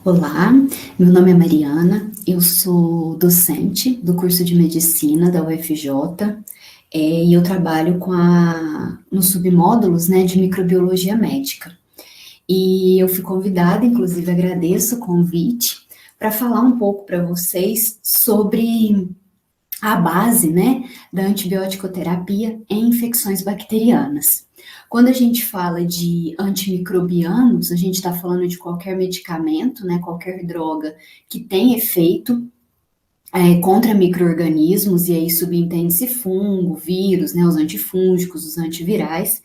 Olá, meu nome é Mariana, eu sou docente do curso de Medicina da UFJ, e eu trabalho nos submódulos, né, de microbiologia médica. E eu fui convidada, inclusive agradeço o convite, para falar um pouco para vocês sobre a base, né, da antibiótico-terapia em infecções bacterianas. Quando a gente fala de antimicrobianos, a gente está falando de qualquer medicamento, né, qualquer droga que tem efeito contra micro-organismos, e aí subentende-se fungo, vírus, né, os antifúngicos, os antivirais,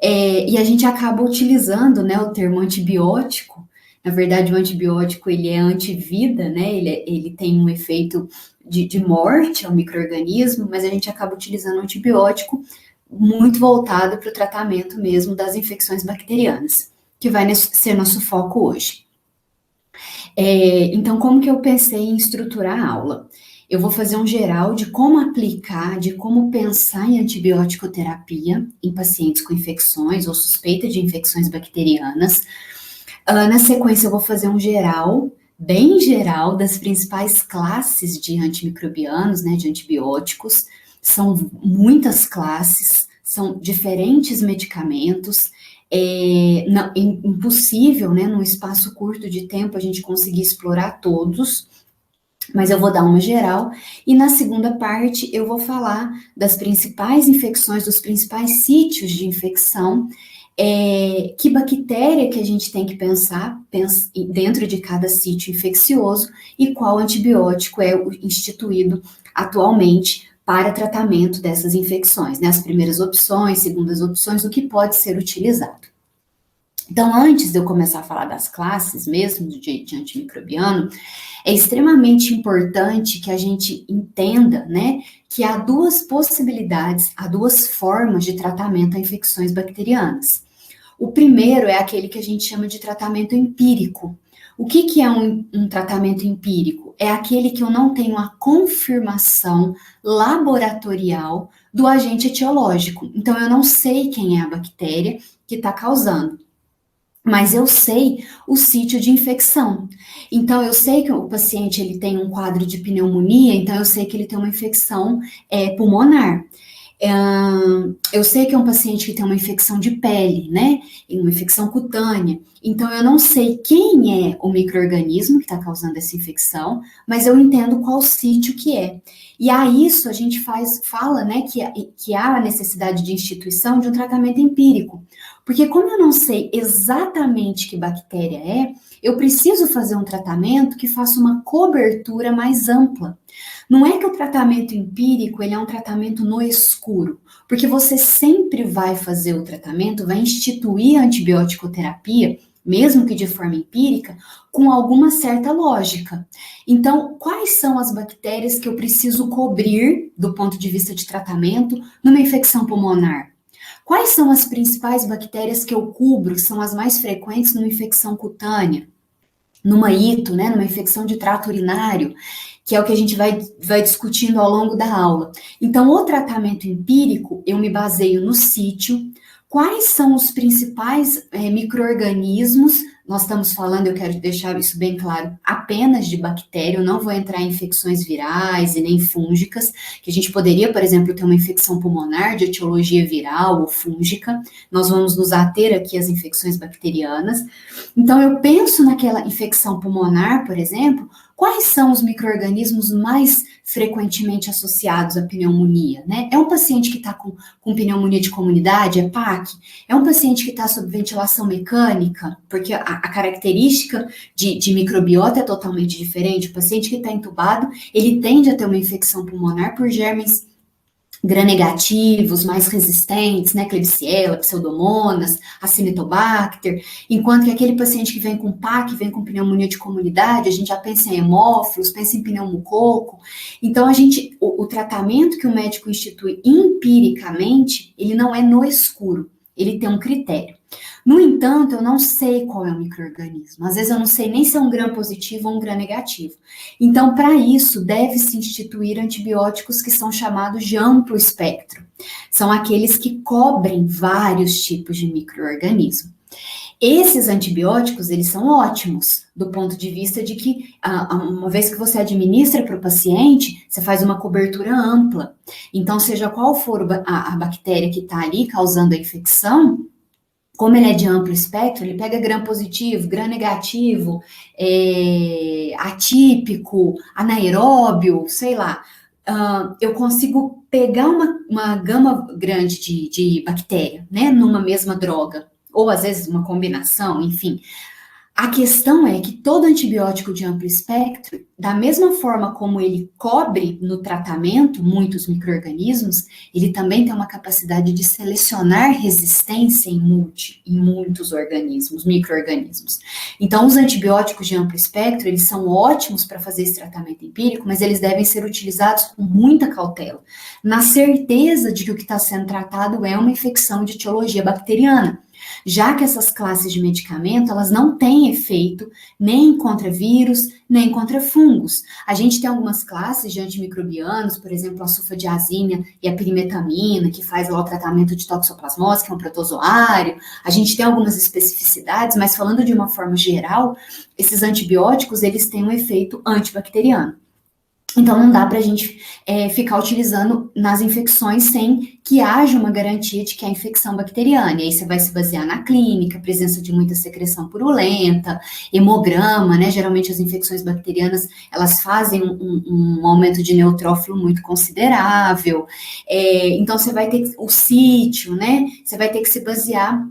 e a gente acaba utilizando, né, o termo antibiótico. Na verdade, o antibiótico, ele é antivida, né, ele tem um efeito de morte ao micro-organismo, mas a gente acaba utilizando o antibiótico muito voltado para o tratamento mesmo das infecções bacterianas, que vai ser nosso foco hoje. Então, como que eu pensei em estruturar a aula? Eu vou fazer um geral de como aplicar, de como pensar em antibiótico-terapia em pacientes com infecções ou suspeita de infecções bacterianas. Na sequência, eu vou fazer um geral, bem geral, das principais classes de antimicrobianos, né, de antibióticos. São muitas classes, são diferentes medicamentos. Impossível, né, num espaço curto de tempo, a gente conseguir explorar todos, mas eu vou dar uma geral, e na segunda parte eu vou falar das principais infecções, dos principais sítios de infecção, que bactéria que a gente tem que pensar dentro de cada sítio infeccioso e qual antibiótico é instituído atualmente para tratamento dessas infecções, né? As primeiras opções, segundas opções, o que pode ser utilizado. Então, antes de eu começar a falar das classes mesmo de antimicrobiano, é extremamente importante que a gente entenda, né, que há duas possibilidades, há duas formas de tratamento a infecções bacterianas. O primeiro é aquele que a gente chama de tratamento empírico. O que é um tratamento empírico? É aquele que eu não tenho a confirmação laboratorial do agente etiológico. Então, eu não sei quem é a bactéria que está causando, mas eu sei o sítio de infecção. Então, eu sei que o paciente ele tem um quadro de pneumonia, então eu sei que ele tem uma infecção pulmonar. Eu sei que é um paciente que tem uma infecção de pele, né? Uma infecção cutânea. Então, eu não sei quem é o micro-organismo que está causando essa infecção, mas eu entendo qual sítio que é. E a isso a gente fala, né, que há a necessidade de instituição de um tratamento empírico. Porque como eu não sei exatamente que bactéria é, eu preciso fazer um tratamento que faça uma cobertura mais ampla. Não é que o tratamento empírico ele é um tratamento no escuro, porque você sempre vai fazer o tratamento, vai instituir a antibiótico-terapia, mesmo que de forma empírica, com alguma certa lógica. Então, quais são as bactérias que eu preciso cobrir, do ponto de vista de tratamento, numa infecção pulmonar? Quais são as principais bactérias que eu cubro, são as mais frequentes numa infecção cutânea? Numa ito, né, numa infecção de trato urinário, que é o que a gente vai discutindo ao longo da aula. Então, o tratamento empírico, eu me baseio no sítio, quais são os principais micro-organismos, nós estamos falando, eu quero deixar isso bem claro, apenas de bactéria, eu não vou entrar em infecções virais e nem fúngicas, que a gente poderia, por exemplo, ter uma infecção pulmonar de etiologia viral ou fúngica, nós vamos nos ater aqui às infecções bacterianas. Então, eu penso naquela infecção pulmonar, por exemplo, quais são os micro-organismos mais frequentemente associados à pneumonia, né? É um paciente que está com pneumonia de comunidade, é PAC? É um paciente que está sob ventilação mecânica? Porque a característica de microbiota é totalmente diferente. O paciente que está entubado, ele tende a ter uma infecção pulmonar por germes gram-negativos, mais resistentes, né, Klebsiella, Pseudomonas, Acinetobacter, enquanto que aquele paciente que vem com PAC, vem com pneumonia de comunidade, a gente já pensa em hemófilos, pensa em pneumococo. Então, o tratamento que o médico institui empiricamente, ele não é no escuro, ele tem um critério. No entanto, eu não sei qual é o micro-organismo. Às vezes eu não sei nem se é um gram positivo ou um gram negativo. Então, para isso, deve-se instituir antibióticos que são chamados de amplo espectro. São aqueles que cobrem vários tipos de micro-organismo. Esses antibióticos, eles são ótimos, do ponto de vista de que, uma vez que você administra para o paciente, você faz uma cobertura ampla. Então, seja qual for a bactéria que está ali causando a infecção, como ele é de amplo espectro, ele pega gram positivo, gram negativo, atípico, anaeróbio, sei lá. Eu consigo pegar uma gama grande de bactéria, né, numa mesma droga, ou às vezes uma combinação, enfim. A questão é que todo antibiótico de amplo espectro, da mesma forma como ele cobre no tratamento muitos micro-organismos, ele também tem uma capacidade de selecionar resistência em muitos organismos, micro-organismos. Então, os antibióticos de amplo espectro, eles são ótimos para fazer esse tratamento empírico, mas eles devem ser utilizados com muita cautela, na certeza de que o que está sendo tratado é uma infecção de etiologia bacteriana, já que essas classes de medicamento, elas não têm efeito nem contra vírus, nem contra fungos. A gente tem algumas classes de antimicrobianos, por exemplo, a sulfadiazina e a pirimetamina, que faz lá o tratamento de toxoplasmose, que é um protozoário. A gente tem algumas especificidades, mas falando de uma forma geral, esses antibióticos, eles têm um efeito antibacteriano. Então, não dá para a gente ficar utilizando nas infecções sem que haja uma garantia de que é infecção bacteriana. E aí você vai se basear na clínica, presença de muita secreção purulenta, hemograma, né? Geralmente as infecções bacterianas, elas fazem um aumento de neutrófilo muito considerável. Então, você vai ter o sítio, né? Você vai ter que se basear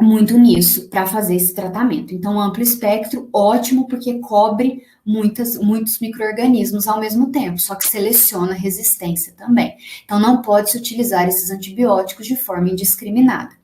muito nisso para fazer esse tratamento. Então, amplo espectro, ótimo, porque cobre muitos micro-organismos ao mesmo tempo, só que seleciona resistência também. Então, não pode-se utilizar esses antibióticos de forma indiscriminada.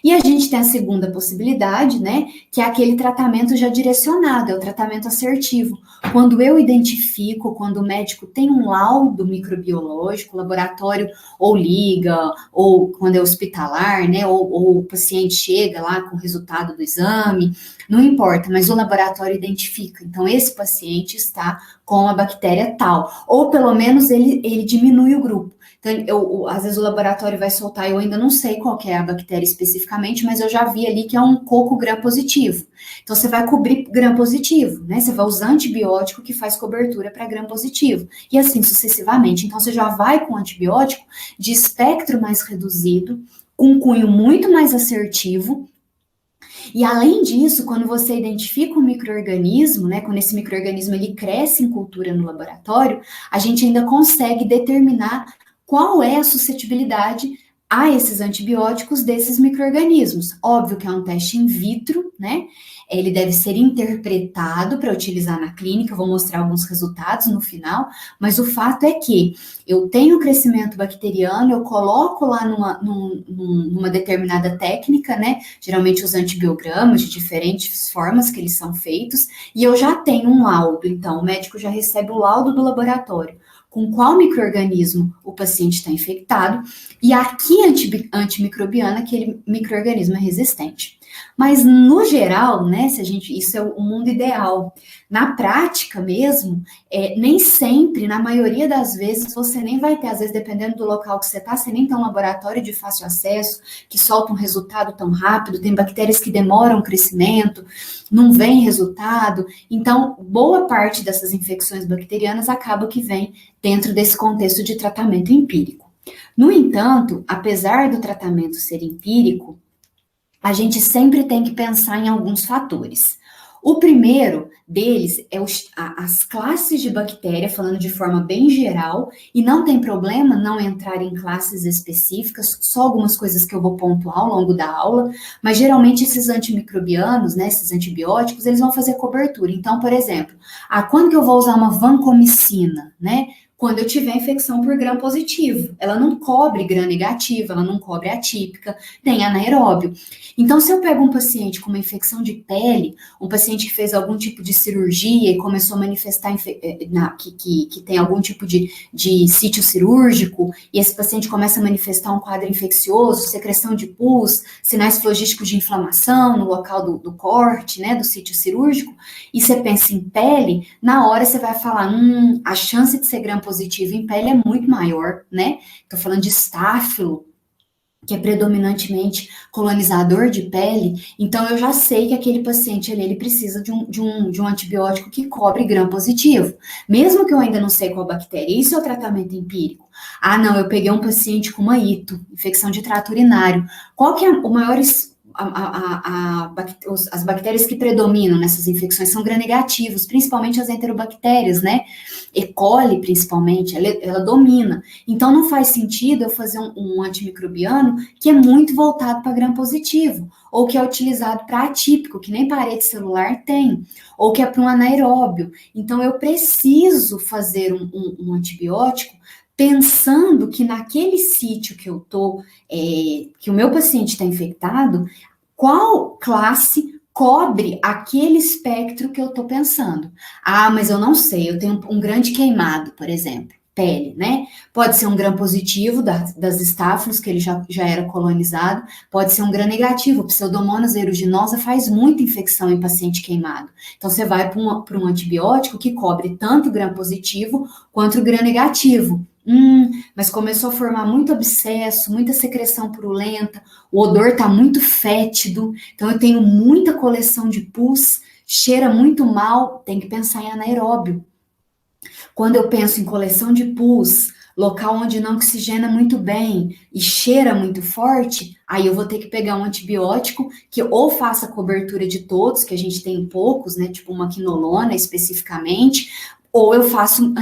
E a gente tem a segunda possibilidade, né, que é aquele tratamento já direcionado, é o tratamento assertivo. Quando eu identifico, quando o médico tem um laudo microbiológico, o laboratório ou liga, ou quando é hospitalar, né, ou o paciente chega lá com o resultado do exame, não importa, mas o laboratório identifica. Então, esse paciente está com a bactéria tal, ou pelo menos ele diminui o grupo. Então, às vezes o laboratório vai soltar, eu ainda não sei qual que é a bactéria especificamente, mas eu já vi ali que é um coco gram positivo. Então, você vai cobrir gram positivo, né? Você vai usar antibiótico que faz cobertura para gram positivo. E assim sucessivamente. Então, você já vai com antibiótico de espectro mais reduzido, com um cunho muito mais assertivo. E além disso, quando você identifica um micro-organismo, né, quando esse micro-organismo ele cresce em cultura no laboratório, a gente ainda consegue determinar qual é a suscetibilidade a esses antibióticos desses micro-organismos. Óbvio que é um teste in vitro, né? Ele deve ser interpretado para utilizar na clínica, eu vou mostrar alguns resultados no final, mas o fato é que eu tenho crescimento bacteriano, eu coloco lá numa determinada técnica, né? Geralmente os antibiogramas de diferentes formas que eles são feitos, e eu já tenho um laudo, então o médico já recebe o laudo do laboratório com qual micro-organismo o paciente está infectado, e aqui antimicrobiana, aquele micro-organismo é resistente. Mas, no geral, né, isso é o mundo ideal. Na prática mesmo, nem sempre, na maioria das vezes, você nem vai ter, às vezes, dependendo do local que você está, você nem tem um laboratório de fácil acesso, que solta um resultado tão rápido, tem bactérias que demoram o crescimento, não vem resultado. Então, boa parte dessas infecções bacterianas acaba que vem dentro desse contexto de tratamento empírico. No entanto, apesar do tratamento ser empírico, a gente sempre tem que pensar em alguns fatores. O primeiro deles é as classes de bactéria, falando de forma bem geral, e não tem problema não entrar em classes específicas, só algumas coisas que eu vou pontuar ao longo da aula, mas geralmente esses antimicrobianos, né, esses antibióticos, eles vão fazer cobertura. Então, por exemplo, quando que eu vou usar uma vancomicina, né? Quando eu tiver infecção por gram positivo. Ela não cobre gram negativo, ela não cobre atípica, nem anaeróbio. Então, se eu pego um paciente com uma infecção de pele, um paciente que fez algum tipo de cirurgia e começou a manifestar que tem algum tipo de sítio cirúrgico, e esse paciente começa a manifestar um quadro infeccioso, secreção de pus, sinais flogísticos de inflamação no local do corte, né, do sítio cirúrgico, e você pensa em pele, na hora você vai falar, a chance de ser gram positivo em pele é muito maior, né? Tô falando de estáfilo, que é predominantemente colonizador de pele, então eu já sei que aquele paciente ali, ele precisa de um antibiótico que cobre gram-positivo, mesmo que eu ainda não sei qual bactéria. Isso é o tratamento empírico. Ah, não, eu peguei um paciente com uma ito, infecção de trato urinário. Qual que é o maior as bactérias que predominam nessas infecções são gram-negativos, principalmente as enterobactérias, né? E. coli, principalmente, ela domina. Então, não faz sentido eu fazer um antimicrobiano que é muito voltado para gram-positivo, ou que é utilizado para atípico, que nem parede celular tem, ou que é para um anaeróbio. Então, eu preciso fazer um antibiótico pensando que naquele sítio que eu tô, que o meu paciente está infectado, qual classe cobre aquele espectro que eu estou pensando. Ah, mas eu não sei, eu tenho um grande queimado, por exemplo, pele, né? Pode ser um gram positivo das estáfilos, que ele já era colonizado, pode ser um gram negativo, Pseudomonas aeruginosa faz muita infecção em paciente queimado. Então, você vai para um antibiótico que cobre tanto o gram positivo quanto o gram negativo. Mas começou a formar muito abscesso, muita secreção purulenta, o odor está muito fétido, então eu tenho muita coleção de pus, cheira muito mal, tem que pensar em anaeróbio. Quando eu penso em coleção de pus, local onde não oxigena muito bem e cheira muito forte, aí eu vou ter que pegar um antibiótico que ou faça cobertura de todos, que a gente tem poucos, né, tipo uma quinolona especificamente, ou eu faço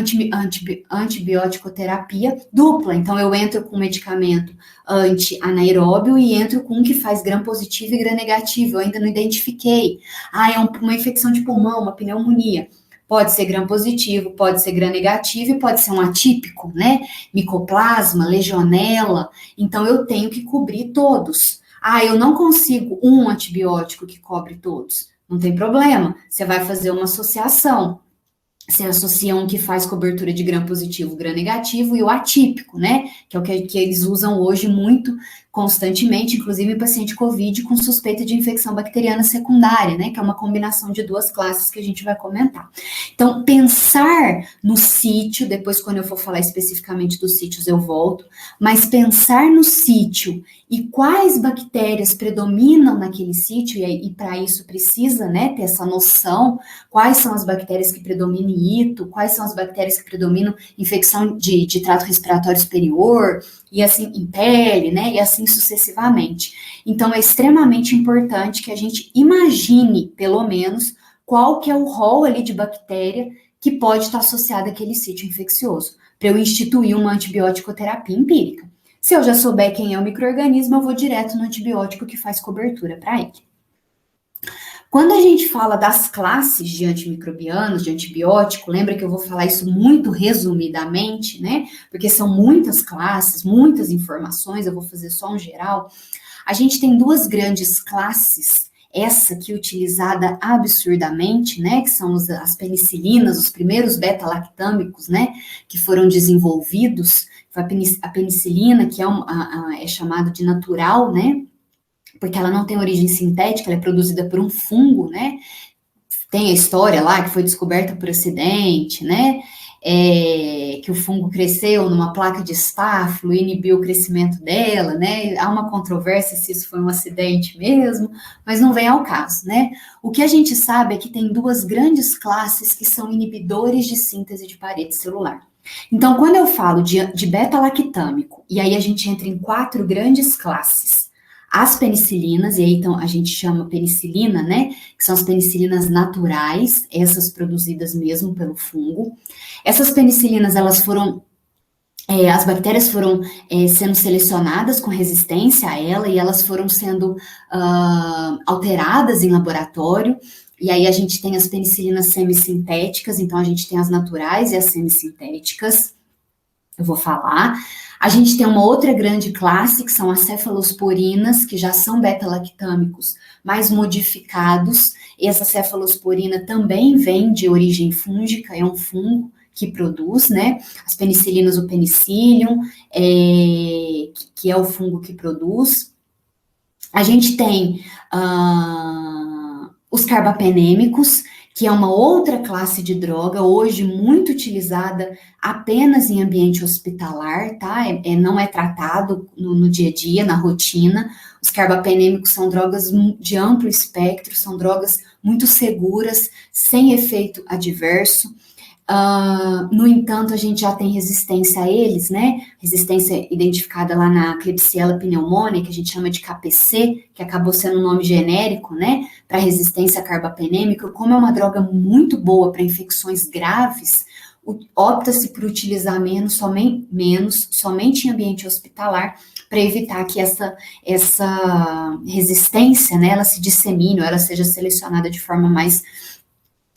antibiótico-terapia dupla. Então, eu entro com medicamento anti-anaeróbio e entro com um que faz gram positivo e gram negativo. Eu ainda não identifiquei. Ah, é uma infecção de pulmão, uma pneumonia. Pode ser gram positivo, pode ser gram negativo e pode ser um atípico, né? Micoplasma, legionela. Então, eu tenho que cobrir todos. Ah, eu não consigo um antibiótico que cobre todos. Não tem problema. Você vai fazer uma associação. Você associa um que faz cobertura de gram positivo, gram negativo e o atípico, né? Que é o que eles usam hoje muito constantemente, inclusive em paciente COVID com suspeita de infecção bacteriana secundária, né? Que é uma combinação de duas classes que a gente vai comentar. Então, pensar no sítio, depois quando eu for falar especificamente dos sítios eu volto, mas pensar no sítio e quais bactérias predominam naquele sítio, e para isso precisa, né, ter essa noção, quais são as bactérias que predominam em ito, quais são as bactérias que predominam em infecção de trato respiratório superior, e assim, em pele, né, e assim sucessivamente. Então, é extremamente importante que a gente imagine, pelo menos, qual que é o rol ali de bactéria que pode estar associada àquele sítio infeccioso, para eu instituir uma antibiótico-terapia empírica. Se eu já souber quem é o micro-organismo, eu vou direto no antibiótico que faz cobertura para ele. Quando a gente fala das classes de antimicrobianos, de antibiótico, lembra que eu vou falar isso muito resumidamente, né? Porque são muitas classes, muitas informações, eu vou fazer só um geral. A gente tem duas grandes classes, essa que é utilizada absurdamente, né? Que são as penicilinas, os primeiros beta-lactâmicos, né? Que foram desenvolvidos. A penicilina, que é chamada de natural, né? Porque ela não tem origem sintética, ela é produzida por um fungo, né? Tem a história lá que foi descoberta por acidente, né? Que o fungo cresceu numa placa de estáfilo e inibiu o crescimento dela, né? Há uma controvérsia se isso foi um acidente mesmo, mas não vem ao caso, né? O que a gente sabe é que tem duas grandes classes que são inibidores de síntese de parede celular. Então, quando eu falo de beta-lactâmico, e aí a gente entra em 4 grandes classes, as penicilinas, e aí então a gente chama penicilina, né, que são as penicilinas naturais, essas produzidas mesmo pelo fungo. Essas penicilinas, elas foram, as bactérias foram sendo selecionadas com resistência a ela, e elas foram sendo alteradas em laboratório, e aí a gente tem as penicilinas semissintéticas, então a gente tem as naturais e as semissintéticas, eu vou falar. A gente tem uma outra grande classe, que são as cefalosporinas, que já são beta-lactâmicos, mais modificados. E essa cefalosporina também vem de origem fúngica, é um fungo que produz, né? As penicilinas, o penicillium, que é o fungo que produz. A gente tem os carbapenêmicos, que é uma outra classe de droga, hoje muito utilizada apenas em ambiente hospitalar, tá? Não é tratado no dia a dia, na rotina. Os carbapenêmicos são drogas de amplo espectro, são drogas muito seguras, sem efeito adverso. No entanto, a gente já tem resistência a eles, né? Resistência identificada lá na Klebsiella pneumoniae, que a gente chama de KPC, que acabou sendo um nome genérico, né? Para resistência carbapenêmica. Como é uma droga muito boa para infecções graves, opta-se por utilizar somente em ambiente hospitalar, para evitar que essa resistência, né, ela se dissemine, ou ela seja selecionada de forma mais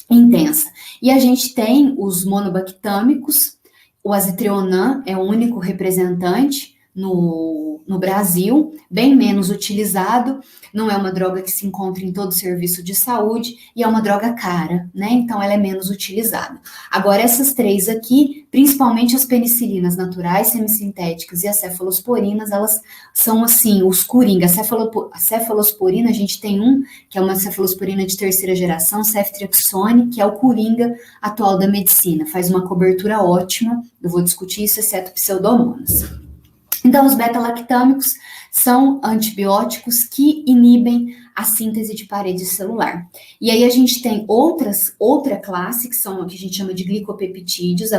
intensa. E a gente tem os monobactâmicos, o azitrionam é o único representante no Brasil, bem menos utilizado, não é uma droga que se encontra em todo serviço de saúde e é uma droga cara, né? Então ela é menos utilizada. Agora, essas três aqui, principalmente as penicilinas naturais, semissintéticas e as cefalosporinas, elas são assim, os coringa. A cefalosporina, a gente tem que é uma cefalosporina de terceira geração, ceftriaxone, que é o coringa atual da medicina, faz uma cobertura ótima, eu vou discutir isso, exceto pseudomonas. Então, os beta-lactâmicos são antibióticos que inibem a síntese de parede celular. E aí a gente tem outra classe, que são o que a gente chama de glicopeptídeos,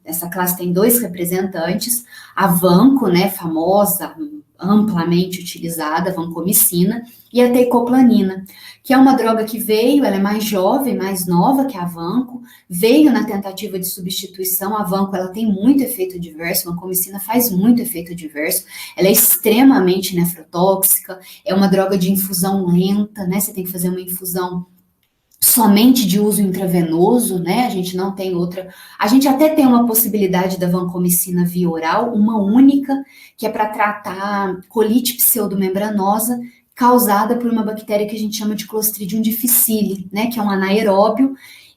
essa classe tem dois representantes, a vanco, né, famosa, amplamente utilizada, a vancomicina, e a teicoplanin, que é uma droga que ela é mais jovem, mais nova que a vanco, veio na tentativa de substituição. A vanco, ela tem muito efeito adverso, a vancomicina faz muito efeito adverso, ela é extremamente nefrotóxica, é uma droga de infusão lenta, né, você tem que fazer uma infusão somente de uso intravenoso, né, a gente não tem outra, a gente até tem uma possibilidade da vancomicina via oral, uma única, que é para tratar colite pseudomembranosa, causada por uma bactéria que a gente chama de Clostridium difficile, né, que é um anaeróbio,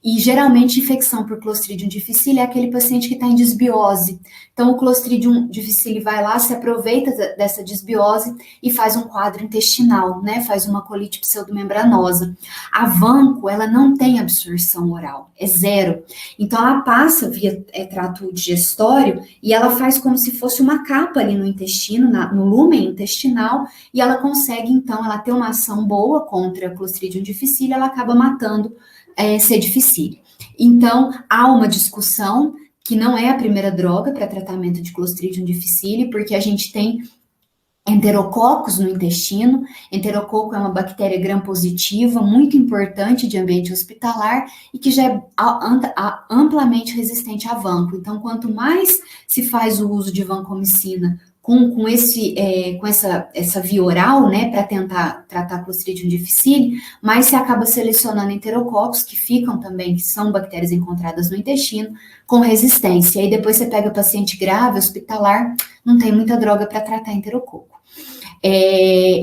e geralmente infecção por Clostridium difficile é aquele paciente que está em disbiose. Então o Clostridium difficile vai lá, se aproveita dessa disbiose e faz um quadro intestinal, né, faz uma colite pseudomembranosa. A vanco, ela não tem absorção oral, é zero. Então ela passa via trato digestório e ela faz como se fosse uma capa ali no intestino, no lúmen intestinal, e ela consegue, então, ela ter uma ação boa contra a Clostridium difficile, ela acaba matando C. difficile. Então, há uma discussão que não é a primeira droga para tratamento de Clostridium difficile, porque a gente tem enterococos no intestino. Enterococo é uma bactéria gram-positiva, muito importante de ambiente hospitalar e que já é amplamente resistente a vanco. Então, quanto mais se faz o uso de vancomicina com essa via oral, né, para tentar tratar Clostridium difficile, mas se acaba selecionando enterococos, que são bactérias encontradas no intestino, com resistência. E aí depois você pega paciente grave, hospitalar, não tem muita droga para tratar enterococo.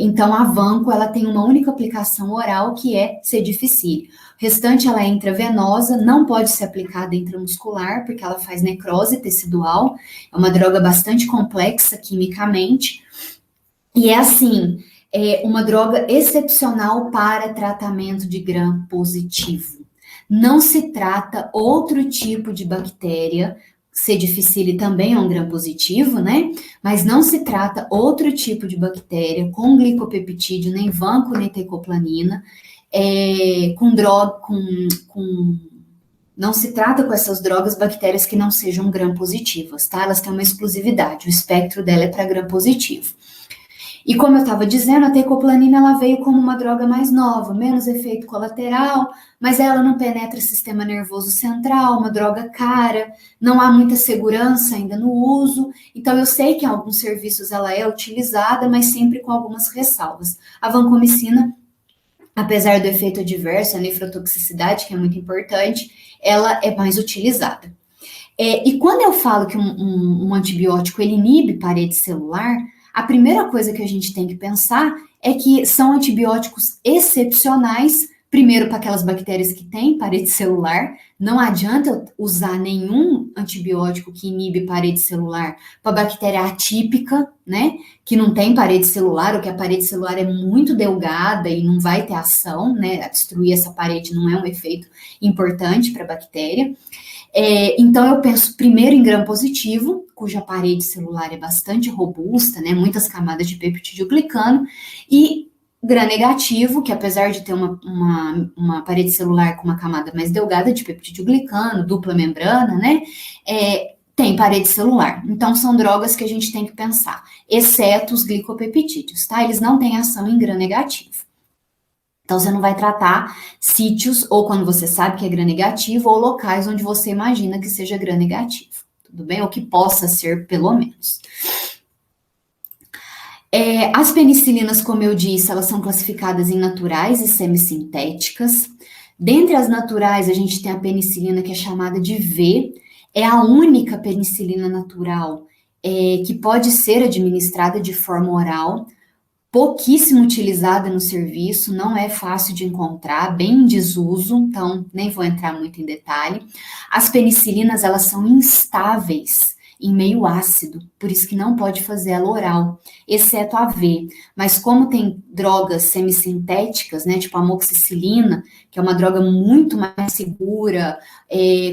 Então, a vanco, ela tem uma única aplicação oral, que é C. difficile. O restante, ela é intravenosa, não pode ser aplicada intramuscular, porque ela faz necrose tecidual, é uma droga bastante complexa quimicamente, e uma droga excepcional para tratamento de gram positivo. Não se trata outro tipo de bactéria, C. difficile também é um gram positivo, né? Mas não se trata outro tipo de bactéria com glicopeptídeo, nem vanco, nem teicoplanina, não se trata com essas drogas bactérias que não sejam gram positivas, tá? Elas têm uma exclusividade, o espectro dela é para gram positivo. E como eu estava dizendo, a teicoplanina, ela veio como uma droga mais nova, menos efeito colateral, mas ela não penetra o sistema nervoso central, uma droga cara, não há muita segurança ainda no uso. Então, eu sei que em alguns serviços ela é utilizada, mas sempre com algumas ressalvas. A vancomicina, apesar do efeito adverso, a nefrotoxicidade, que é muito importante, ela é mais utilizada. E quando eu falo que um antibiótico ele inibe parede celular, a primeira coisa que a gente tem que pensar é que são antibióticos excepcionais Primeiro, para aquelas bactérias que têm parede celular, não adianta eu usar nenhum antibiótico que inibe parede celular para bactéria atípica, né, que não tem parede celular, ou que a parede celular é muito delgada e não vai ter ação, né, destruir essa parede não é um efeito importante para a bactéria. Então, eu penso primeiro em gram-positivo, cuja parede celular é bastante robusta, né, muitas camadas de peptidoglicano, e gram-negativo, que apesar de ter uma parede celular com uma camada mais delgada de peptidoglicano, dupla membrana, né, tem parede celular. Então, são drogas que a gente tem que pensar, exceto os glicopeptídeos, tá? Eles não têm ação em gram-negativo. Então, você não vai tratar sítios, ou quando você sabe que é gram-negativo, ou locais onde você imagina que seja gram-negativo, tudo bem? Ou que possa ser, pelo menos. As penicilinas, como eu disse, elas são classificadas em naturais e semissintéticas. Dentre as naturais, a gente tem a penicilina que é chamada de V, é a única penicilina natural que pode ser administrada de forma oral, pouquíssimo utilizada no serviço, não é fácil de encontrar, bem em desuso, então nem vou entrar muito em detalhe. As penicilinas, elas são instáveis em meio ácido, por isso que não pode fazer ela oral, exceto a V. Mas como tem drogas semissintéticas, né, tipo a amoxicilina, que é uma droga muito mais segura,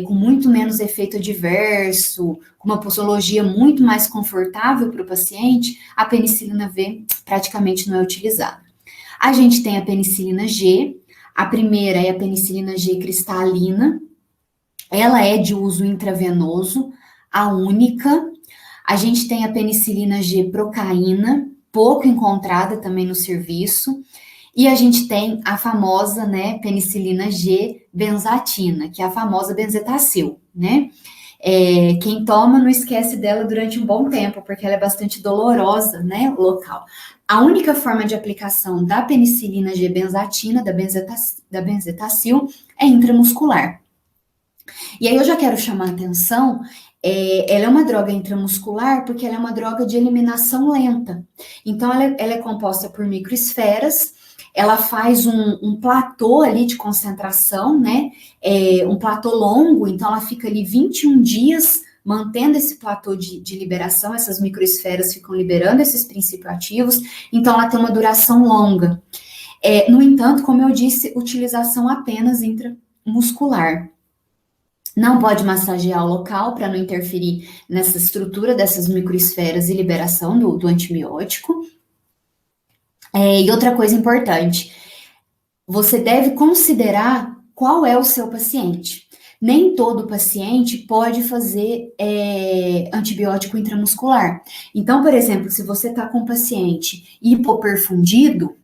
com muito menos efeito adverso, com uma posologia muito mais confortável para o paciente, a penicilina V praticamente não é utilizada. A gente tem a penicilina G, a primeira é a penicilina G cristalina, ela é de uso intravenoso, a única. A gente tem a penicilina G procaína, pouco encontrada também no serviço, e a gente tem a famosa, né, penicilina G benzatina, que é a famosa benzetacil, né? Quem toma não esquece dela durante um bom tempo, porque ela é bastante dolorosa, né, local. A única forma de aplicação da penicilina G benzatina, da benzetacil, é intramuscular. E aí eu já quero chamar a atenção, ela é uma droga intramuscular porque ela é uma droga de eliminação lenta. Então, ela é composta por microesferas, ela faz um platô ali de concentração, né? Um platô longo, então ela fica ali 21 dias mantendo esse platô de liberação, essas microesferas ficam liberando esses princípios ativos, então ela tem uma duração longa. No entanto, como eu disse, utilização apenas intramuscular. Não pode massagear o local para não interferir nessa estrutura dessas microesferas e liberação do antibiótico. E outra coisa importante, você deve considerar qual é o seu paciente. Nem todo paciente pode fazer antibiótico intramuscular. Então, por exemplo, se você está com um paciente hipoperfundido,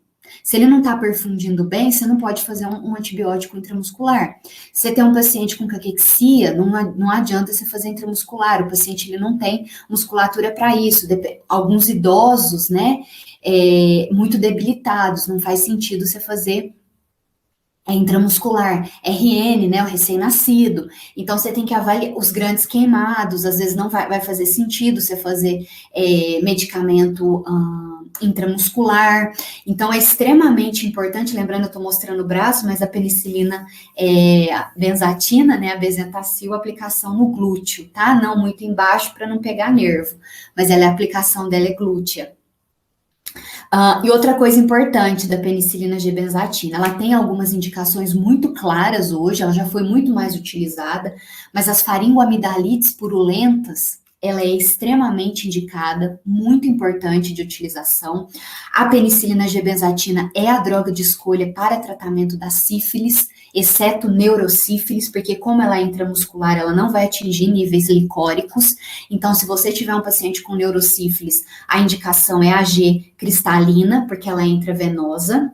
se ele não está perfundindo bem, você não pode fazer um antibiótico intramuscular. Se você tem um paciente com caquexia, não adianta você fazer intramuscular, o paciente ele não tem musculatura para isso. Alguns idosos, né, muito debilitados, não faz sentido você fazer intramuscular, RN, né, o recém-nascido. Então, você tem que avaliar os grandes queimados, às vezes não vai fazer sentido você fazer medicamento intramuscular. Então, é extremamente importante, lembrando, eu estou mostrando o braço, mas a penicilina a benzatina, né, a benzetacil, aplicação no glúteo, tá? Não muito embaixo para não pegar nervo, mas a aplicação dela é glútea. E outra coisa importante da penicilina G benzatina, ela tem algumas indicações muito claras hoje, ela já foi muito mais utilizada, mas as faringoamidalites purulentas, ela é extremamente indicada, muito importante de utilização. A penicilina G benzatina é a droga de escolha para tratamento da sífilis, exceto neurosífilis, porque como ela é intramuscular, ela não vai atingir níveis licóricos. Então, se você tiver um paciente com neurosífilis, a indicação é a G cristalina, porque ela é intravenosa.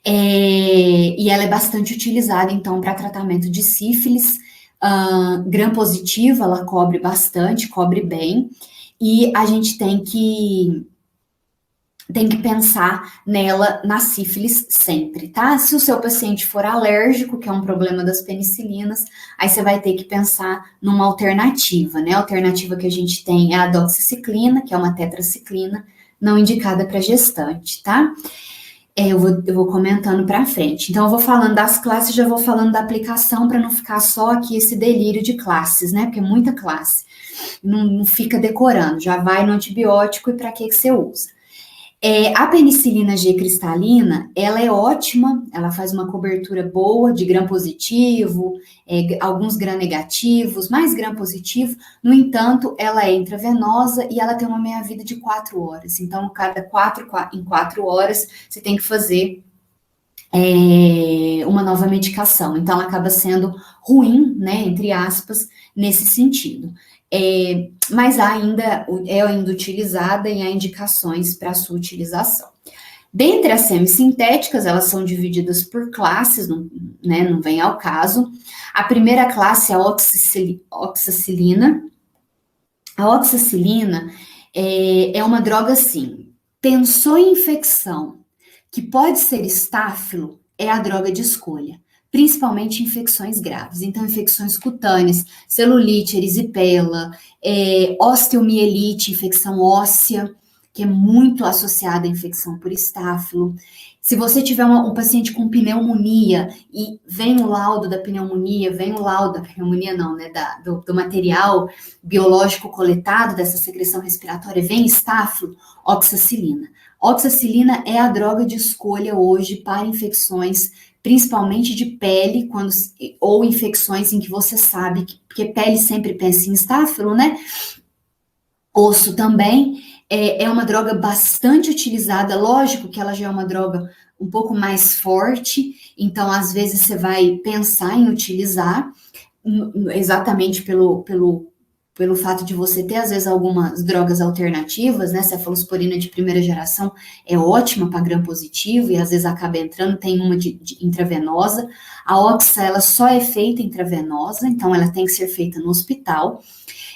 E ela é bastante utilizada, então, para tratamento de sífilis. Gram-positiva, ela cobre bastante, cobre bem. E a gente tem que pensar nela na sífilis sempre, tá? Se o seu paciente for alérgico, que é um problema das penicilinas, aí você vai ter que pensar numa alternativa, né? A alternativa que a gente tem é a doxiciclina, que é uma tetraciclina, não indicada para gestante, tá? Eu vou comentando para frente. Então, eu vou falando das classes, já vou falando da aplicação, para não ficar só aqui esse delírio de classes, né? Porque é muita classe. Não fica decorando, já vai no antibiótico e para que você usa. A penicilina G cristalina, ela é ótima, ela faz uma cobertura boa de gram positivo, alguns gram negativos, mais gram positivo. No entanto, ela é intravenosa e ela tem uma meia-vida de 4 horas. Então, em 4 horas, você tem que fazer uma nova medicação. Então, ela acaba sendo ruim, né, entre aspas, nesse sentido. Mas é ainda utilizada e há indicações para a sua utilização. Dentre as semissintéticas, elas são divididas por classes, não vem ao caso. A primeira classe é a oxacilina. A oxacilina é uma droga assim, pensou em infecção, que pode ser estáfilo, é a droga de escolha, principalmente infecções graves. Então, infecções cutâneas, celulite, erisipela, osteomielite, infecção óssea, que é muito associada à infecção por estáfilo. Se você tiver um paciente com pneumonia e vem o laudo da pneumonia, não, né, do material biológico coletado dessa secreção respiratória, vem estáfilo, oxacilina. Oxacilina é a droga de escolha hoje para infecções, principalmente de pele, ou infecções em que você sabe, porque pele sempre pensa em estáfilo, né? Osso também, é uma droga bastante utilizada, lógico que ela já é uma droga um pouco mais forte, então às vezes você vai pensar em utilizar, exatamente pelo fato de você ter, às vezes, algumas drogas alternativas, né? Cefalosporina de primeira geração é ótima para gram positivo e às vezes acaba entrando, tem uma de intravenosa. A oxa, ela só é feita intravenosa, então ela tem que ser feita no hospital.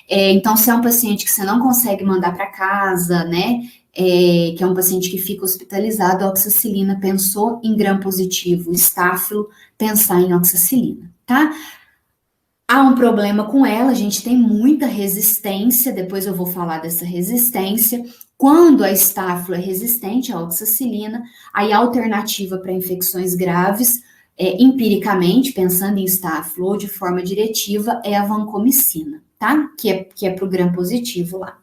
Então, se é um paciente que você não consegue mandar para casa, né? Que é um paciente que fica hospitalizado, a oxacilina, pensou em gram positivo, estáfilo, pensar em oxacilina, tá? Há um problema com ela, a gente tem muita resistência, depois eu vou falar dessa resistência. Quando a estáfilo é resistente à oxacilina, aí a alternativa para infecções graves, empiricamente, pensando em estáfilo ou de forma diretiva, é a vancomicina, tá? Que é para o gram positivo lá.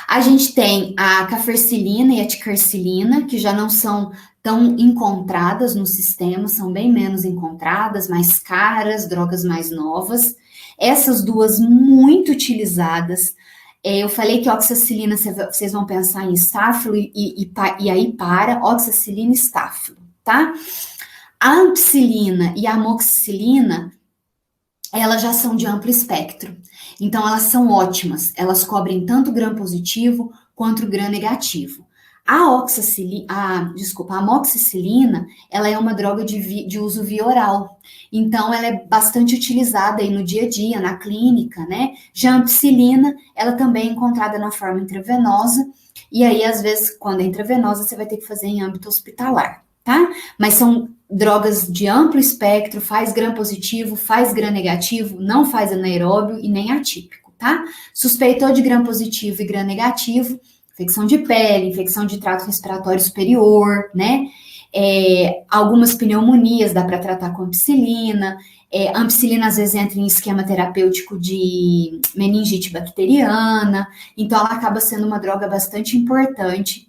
A gente tem a cafercilina e a ticarcilina, que já não são tão encontradas no sistema, são bem menos encontradas, mais caras, drogas mais novas. Essas duas muito utilizadas. Eu falei que oxacilina, vocês vão pensar em estáfilo e aí para, oxacilina e estáfilo, tá? A ampicilina e a amoxicilina, elas já são de amplo espectro. Então, elas são ótimas. Elas cobrem tanto gram positivo quanto gram negativo. A amoxicilina, ela é uma droga de uso via oral. Então, ela é bastante utilizada aí no dia a dia, na clínica, né? Já a ampicilina, ela também é encontrada na forma intravenosa. E aí, às vezes, quando é intravenosa, você vai ter que fazer em âmbito hospitalar, tá? Mas são drogas de amplo espectro, faz gram positivo, faz gram negativo, não faz anaeróbio e nem atípico, tá? Suspeitou de gram positivo e gram negativo, infecção de pele, infecção de trato respiratório superior, né? Algumas pneumonias dá para tratar com ampicilina. A ampicilina às vezes entra em esquema terapêutico de meningite bacteriana, então ela acaba sendo uma droga bastante importante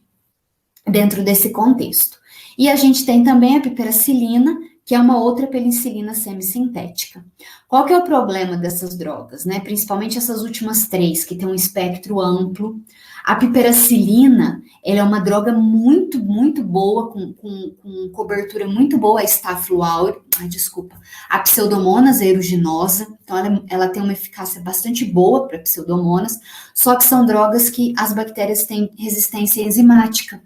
dentro desse contexto. E a gente tem também a piperacilina, que é uma outra penicilina semissintética. Qual que é o problema dessas drogas, né? Principalmente essas últimas três, que tem um espectro amplo. A piperacilina, ela é uma droga muito, muito boa, com cobertura muito boa a Staphylo aureus, a Pseudomonas aeruginosa, então ela tem uma eficácia bastante boa para Pseudomonas, só que são drogas que as bactérias têm resistência enzimática.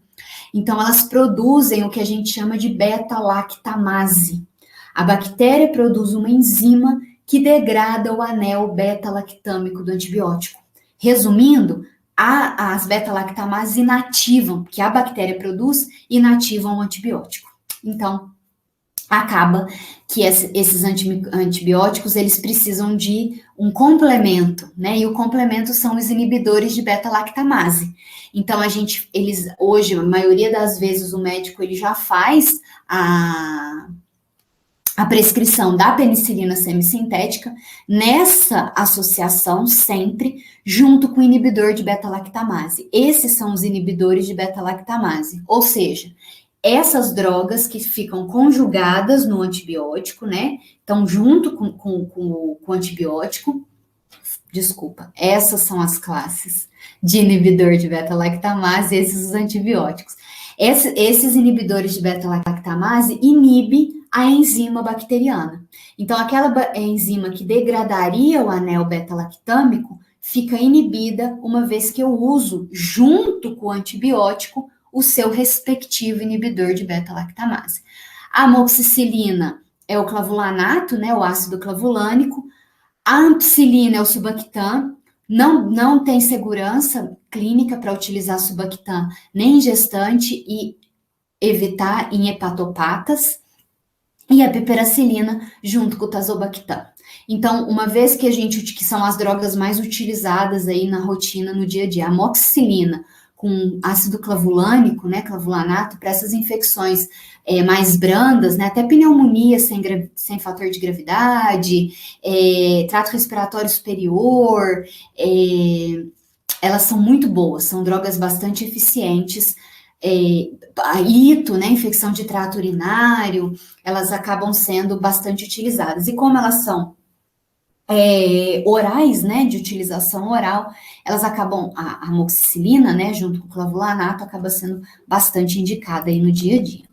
Então, elas produzem o que a gente chama de beta-lactamase. A bactéria produz uma enzima que degrada o anel beta-lactâmico do antibiótico. Resumindo, as beta-lactamases inativam, que a bactéria produz, inativam o antibiótico. Então, acaba que esses antibióticos, eles precisam de um complemento, né? E o complemento são os inibidores de beta-lactamase. Então, hoje, a maioria das vezes, o médico, ele já faz a prescrição da penicilina semissintética nessa associação sempre junto com o inibidor de beta-lactamase. Esses são os inibidores de beta-lactamase, ou seja, essas drogas que ficam conjugadas no antibiótico, né? Então, junto com o antibiótico, desculpa, essas são as classes de inibidor de beta-lactamase, esses os antibióticos. Esses inibidores de beta-lactamase inibem a enzima bacteriana. Então, aquela enzima que degradaria o anel beta-lactâmico fica inibida uma vez que eu uso, junto com o antibiótico, o seu respectivo inibidor de beta-lactamase. A amoxicilina é o clavulanato, né, o ácido clavulânico. A ampicilina é o Subactam. Não tem segurança clínica para utilizar Subactam nem em gestante e evitar em hepatopatas. E a piperacilina junto com o Tazobactam. Então, uma vez que são as drogas mais utilizadas aí na rotina, no dia a dia, a amoxicilina com ácido clavulânico, né, clavulanato, para essas infecções mais brandas, né, até pneumonia sem fator de gravidade, trato respiratório superior, elas são muito boas, são drogas bastante eficientes. A ito, né, infecção de trato urinário, elas acabam sendo bastante utilizadas. E como elas são orais, né, de utilização oral, elas acabam, a amoxicilina, né, junto com o clavulanato, acaba sendo bastante indicada aí no dia a dia.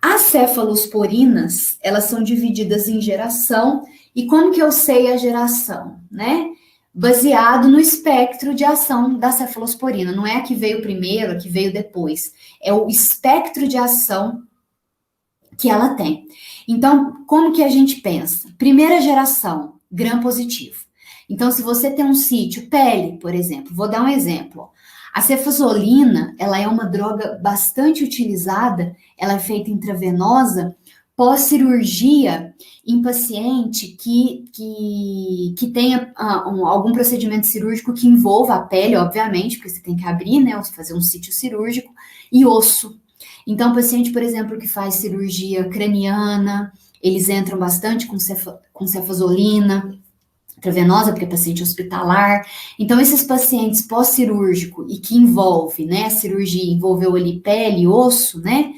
As cefalosporinas, elas são divididas em geração, e como que eu sei a geração, né? Baseado no espectro de ação da cefalosporina, não é a que veio primeiro, a que veio depois, é o espectro de ação que ela tem. Então, como que a gente pensa? Primeira geração, gram positivo. Então, se você tem um sítio, pele, por exemplo, vou dar um exemplo. A cefazolina, ela é uma droga bastante utilizada, ela é feita intravenosa, pós-cirurgia, em paciente que tenha algum procedimento cirúrgico que envolva a pele, obviamente, porque você tem que abrir, né, fazer um sítio cirúrgico, e osso. Então, paciente, por exemplo, que faz cirurgia craniana, eles entram bastante com cefazolina intravenosa, porque é paciente hospitalar. Então, esses pacientes pós-cirúrgico e que envolve, né, a cirurgia envolveu ali pele e osso, né,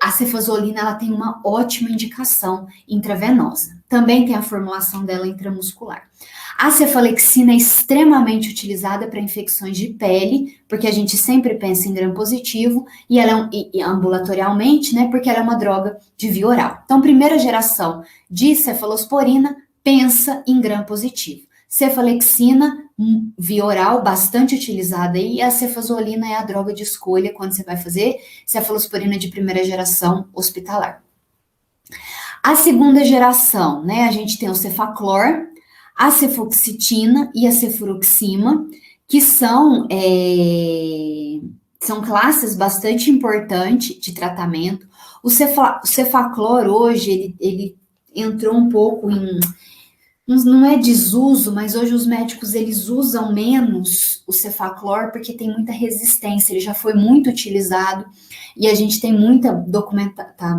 a cefazolina, ela tem uma ótima indicação intravenosa. Também tem a formulação dela intramuscular. A cefalexina é extremamente utilizada para infecções de pele, porque a gente sempre pensa em gram positivo, e ela ambulatorialmente, né, porque ela é uma droga de via oral. Então, primeira geração de cefalosporina, pensa em gram positivo. Cefalexina, via oral, bastante utilizada aí, e a cefazolina é a droga de escolha quando você vai fazer cefalosporina de primeira geração hospitalar. A segunda geração, né, a gente tem o cefaclor, a cefoxitina e a cefuroxima, que são classes bastante importantes de tratamento. O cefaclor hoje, ele entrou um pouco em, não é desuso, mas hoje os médicos, eles usam menos o cefaclor porque tem muita resistência, ele já foi muito utilizado e a gente tem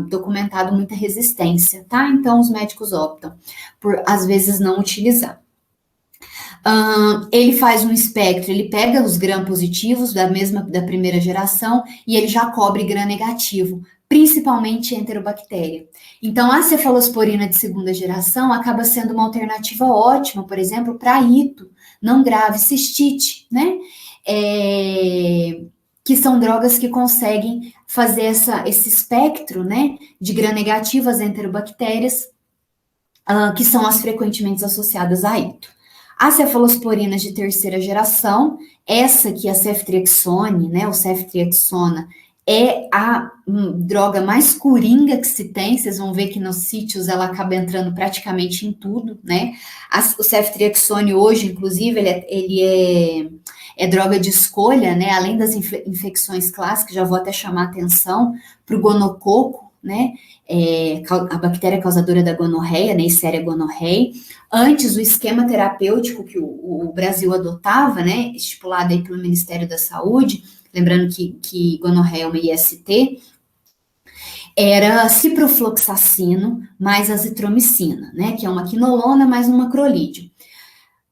documentado muita resistência, tá? Então os médicos optam por, às vezes, não utilizar. Ele faz um espectro, ele pega os gram positivos da primeira geração e ele já cobre gram negativo, principalmente enterobactéria. Então, a cefalosporina de segunda geração acaba sendo uma alternativa ótima, por exemplo, para ito, não grave, cistite, né? Que são drogas que conseguem fazer esse espectro, né, de gram negativas enterobactérias, que são as frequentemente associadas a ito. As cefalosporinas de terceira geração, essa aqui, a ceftriaxone, né, o ceftriaxona, é a droga mais coringa que se tem, vocês vão ver que nos sítios ela acaba entrando praticamente em tudo, né? O ceftriaxone hoje, inclusive, ele é droga de escolha, né? Além das infecções clássicas, já vou até chamar atenção para o gonococo, né? A bactéria causadora da gonorreia, Neisseria gonorreia. Antes, o esquema terapêutico que o Brasil adotava, né, estipulado aí pelo Ministério da Saúde, lembrando que gonorreia é uma IST, era ciprofloxacino mais azitromicina, né, que é uma quinolona mais um macrolídeo.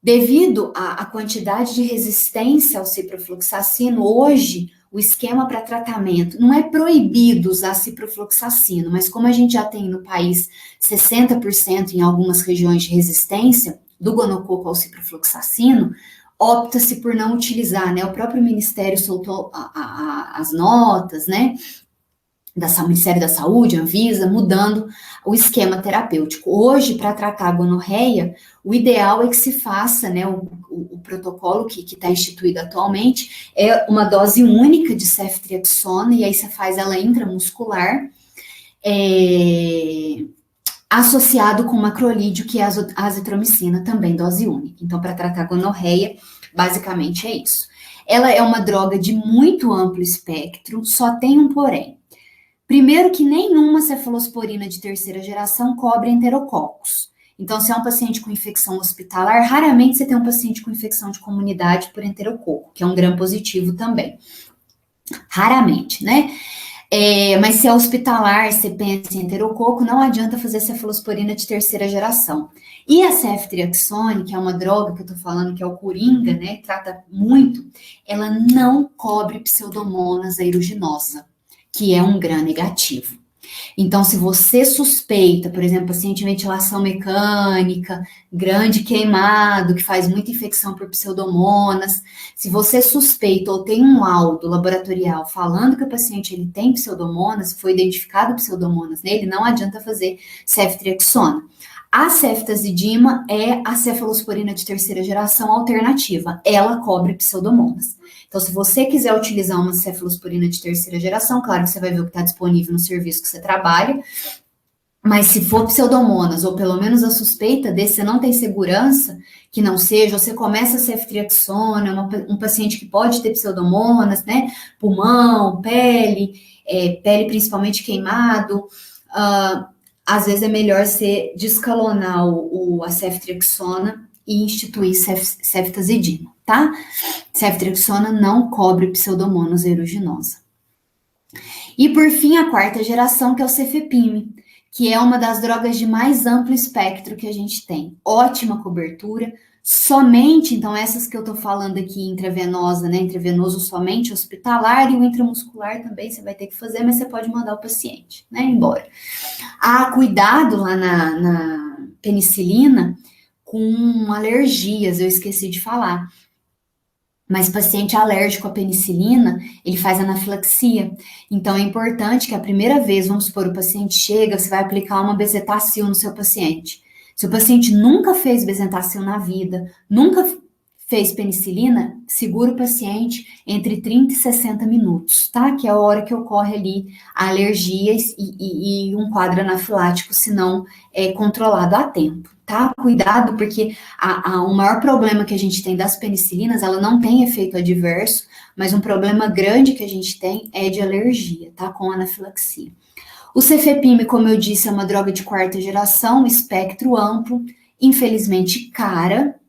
Devido à quantidade de resistência ao ciprofloxacino, hoje o esquema para tratamento não é proibido usar ciprofloxacino, mas como a gente já tem no país 60% em algumas regiões de resistência do gonococo ao ciprofloxacino, opta-se por não utilizar, né? O próprio Ministério soltou as notas, né? Do Ministério da Saúde, Anvisa, mudando o esquema terapêutico. Hoje, para tratar a gonorreia, o ideal é que se faça, né, o protocolo que está instituído atualmente, é uma dose única de ceftriaxona, e aí você faz ela intramuscular, associado com macrolídeo, que é a azitromicina, também dose única. Então, para tratar a gonorreia, basicamente é isso. Ela é uma droga de muito amplo espectro, só tem um porém. Primeiro que nenhuma cefalosporina de terceira geração cobre enterococos. Então, se é um paciente com infecção hospitalar, raramente você tem um paciente com infecção de comunidade por enterococo, que é um gram positivo também. Raramente, né? Mas se é hospitalar, você pensa em enterococo, não adianta fazer cefalosporina de terceira geração. E a ceftriaxone, que é uma droga que eu tô falando, que é o coringa, né? Trata muito, ela não cobre pseudomonas aeruginosa, que é um gram negativo. Então, se você suspeita, por exemplo, paciente em ventilação mecânica, grande queimado, que faz muita infecção por pseudomonas, se você suspeita ou tem um laudo laboratorial falando que o paciente ele tem pseudomonas, foi identificado pseudomonas nele, não adianta fazer ceftriaxona. A ceftazidima é a cefalosporina de terceira geração alternativa. Ela cobre pseudomonas. Então, se você quiser utilizar uma cefalosporina de terceira geração, claro que você vai ver o que está disponível no serviço que você trabalha, mas se for pseudomonas, ou pelo menos a suspeita desse, você não tem segurança que não seja, você começa a ceftriaxona, um paciente que pode ter pseudomonas, né, pulmão, pele principalmente queimado, às vezes é melhor você descalonar a ceftriaxona e instituir ceftazidima, tá? Ceftriaxona não cobre pseudomonas aeruginosa. E por fim, a quarta geração, que é o cefepime, que é uma das drogas de mais amplo espectro que a gente tem. Ótima cobertura, somente, então essas que eu tô falando aqui, intravenosa, né, intravenoso somente hospitalar, e o intramuscular também você vai ter que fazer, mas você pode mandar o paciente, né, embora. Cuidado lá na penicilina com alergias, eu esqueci de falar. Mas paciente alérgico à penicilina, ele faz anafilaxia. Então, é importante que a primeira vez, vamos supor, o paciente chega, você vai aplicar uma bezetacil no seu paciente. Se o paciente nunca fez bezetacil na vida, nunca fez penicilina, segura o paciente entre 30 e 60 minutos, tá? Que é a hora que ocorre ali a alergia e um quadro anafilático, se não controlado a tempo, tá? Cuidado, porque o maior problema que a gente tem das penicilinas, ela não tem efeito adverso, mas um problema grande que a gente tem é de alergia, tá? Com anafilaxia. O cefepime, como eu disse, é uma droga de quarta geração, espectro amplo, infelizmente cara.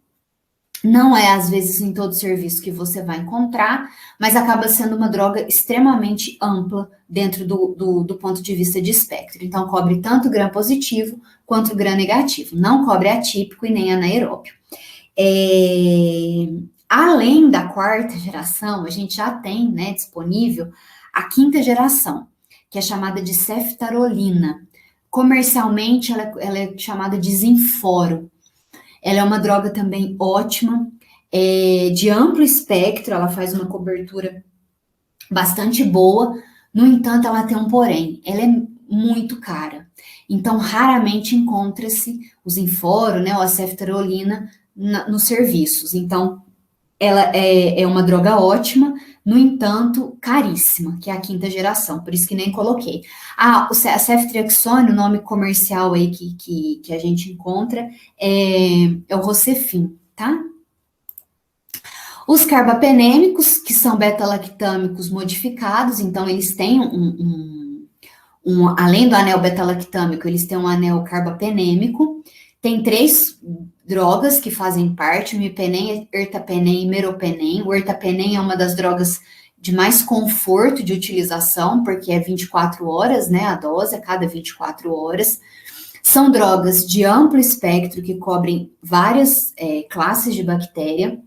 Não é, às vezes, em todo serviço que você vai encontrar, mas acaba sendo uma droga extremamente ampla dentro do ponto de vista de espectro. Então, cobre tanto gram positivo quanto gram negativo. Não cobre atípico e nem anaeróbio. Além da quarta geração, a gente já tem, né, disponível a quinta geração, que é chamada de ceftarolina. Comercialmente, ela é chamada de Zinforo. Ela é uma droga também ótima, de amplo espectro, ela faz uma cobertura bastante boa, no entanto, ela tem um porém, ela é muito cara. Então, raramente encontra-se o Zinforo, né, ou a ceftarolina nos serviços. Então, ela é uma droga ótima, no entanto, caríssima, que é a quinta geração, por isso que nem coloquei. A ceftriaxone, o nome comercial aí que a gente encontra, é o Rocefin, tá? Os carbapenêmicos, que são beta-lactâmicos modificados, então eles têm além do anel beta-lactâmico, eles têm um anel carbapenêmico. Tem 3 drogas que fazem parte, o imipenem, ertapenem e meropenem. O ertapenem é uma das drogas de mais conforto de utilização, porque é 24 horas, né, a dose, a cada 24 horas. São drogas de amplo espectro que cobrem várias classes de bactéria.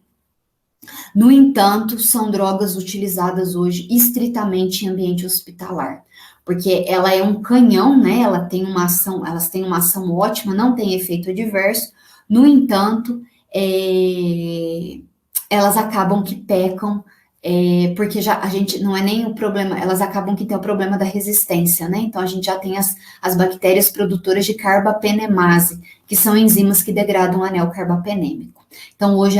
No entanto, são drogas utilizadas hoje estritamente em ambiente hospitalar, porque ela é um canhão, né? Elas têm uma ação ótima, não tem efeito adverso. No entanto, elas acabam que pecam, porque a gente não é nem o problema, elas acabam que tem o problema da resistência, né? Então a gente já tem as bactérias produtoras de carbapenemase, que são enzimas que degradam o anel carbapenêmico. Então hoje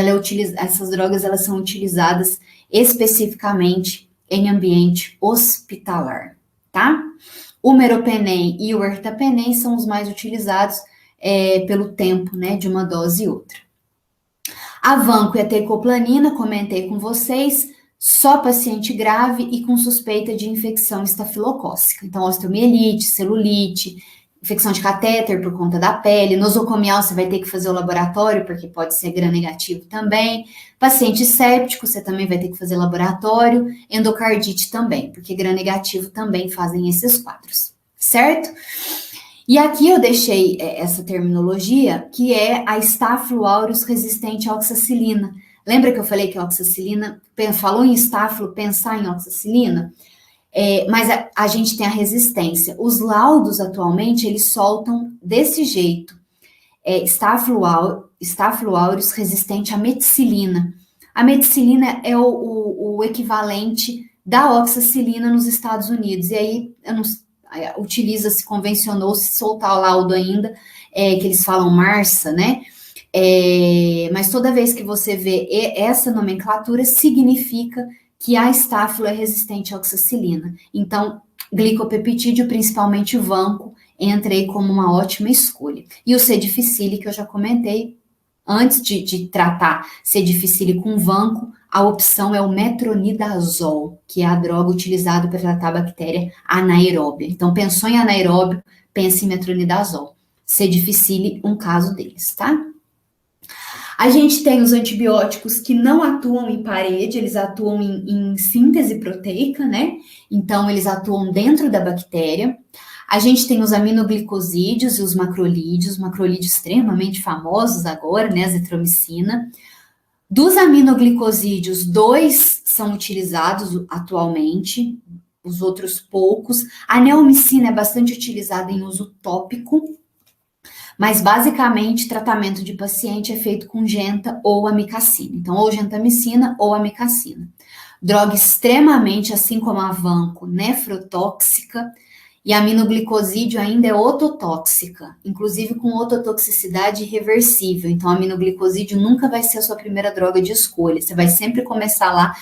essas drogas elas são utilizadas especificamente em ambiente hospitalar, tá? O meropenem e o ertapenem são os mais utilizados pelo tempo, né, de uma dose e outra. A vanco e a teicoplanin, comentei com vocês, só paciente grave e com suspeita de infecção estafilocócica. Então, osteomielite, celulite, infecção de catéter por conta da pele, nosocomial você vai ter que fazer o laboratório, porque pode ser gram-negativo também. Paciente séptico, você também vai ter que fazer laboratório. Endocardite também, porque gram-negativo também fazem esses quadros, certo? E aqui eu deixei essa terminologia, que é a Staphylo aureus resistente à oxacilina. Lembra que eu falei que a oxacilina, falou em estáfilo, pensar em oxacilina? Mas a gente tem a resistência. Os laudos, atualmente, eles soltam desse jeito. Staphylo aureus resistente à meticilina. A meticilina é o equivalente da oxacilina nos Estados Unidos. E aí, utiliza-se, convencionou-se soltar o laudo ainda, que eles falam Marsa, né? Mas toda vez que você vê essa nomenclatura, significa que a estáfilo é resistente à oxacilina. Então, glicopeptídeo, principalmente vanco, entra aí como uma ótima escolha. E o C. difficile, que eu já comentei, antes de tratar C. difficile com vanco, a opção é o metronidazol, que é a droga utilizada para tratar a bactéria anaeróbia. Então, pensou em anaeróbio, pense em metronidazol. C. difficile, um caso deles, tá? A gente tem os antibióticos que não atuam em parede, eles atuam em síntese proteica, né? Então, eles atuam dentro da bactéria. A gente tem os aminoglicosídeos e os macrolídeos extremamente famosos agora, né? Azitromicina. Dos aminoglicosídeos, 2 são utilizados atualmente, os outros poucos. A neomicina é bastante utilizada em uso tópico, mas basicamente tratamento de paciente é feito com genta ou amicacina. Então, ou gentamicina ou amicacina. Droga extremamente, assim como a vanco, nefrotóxica, e a aminoglicosídeo ainda é ototóxica, inclusive com ototoxicidade irreversível. Então, a aminoglicosídeo nunca vai ser a sua primeira droga de escolha. Você vai sempre começar lá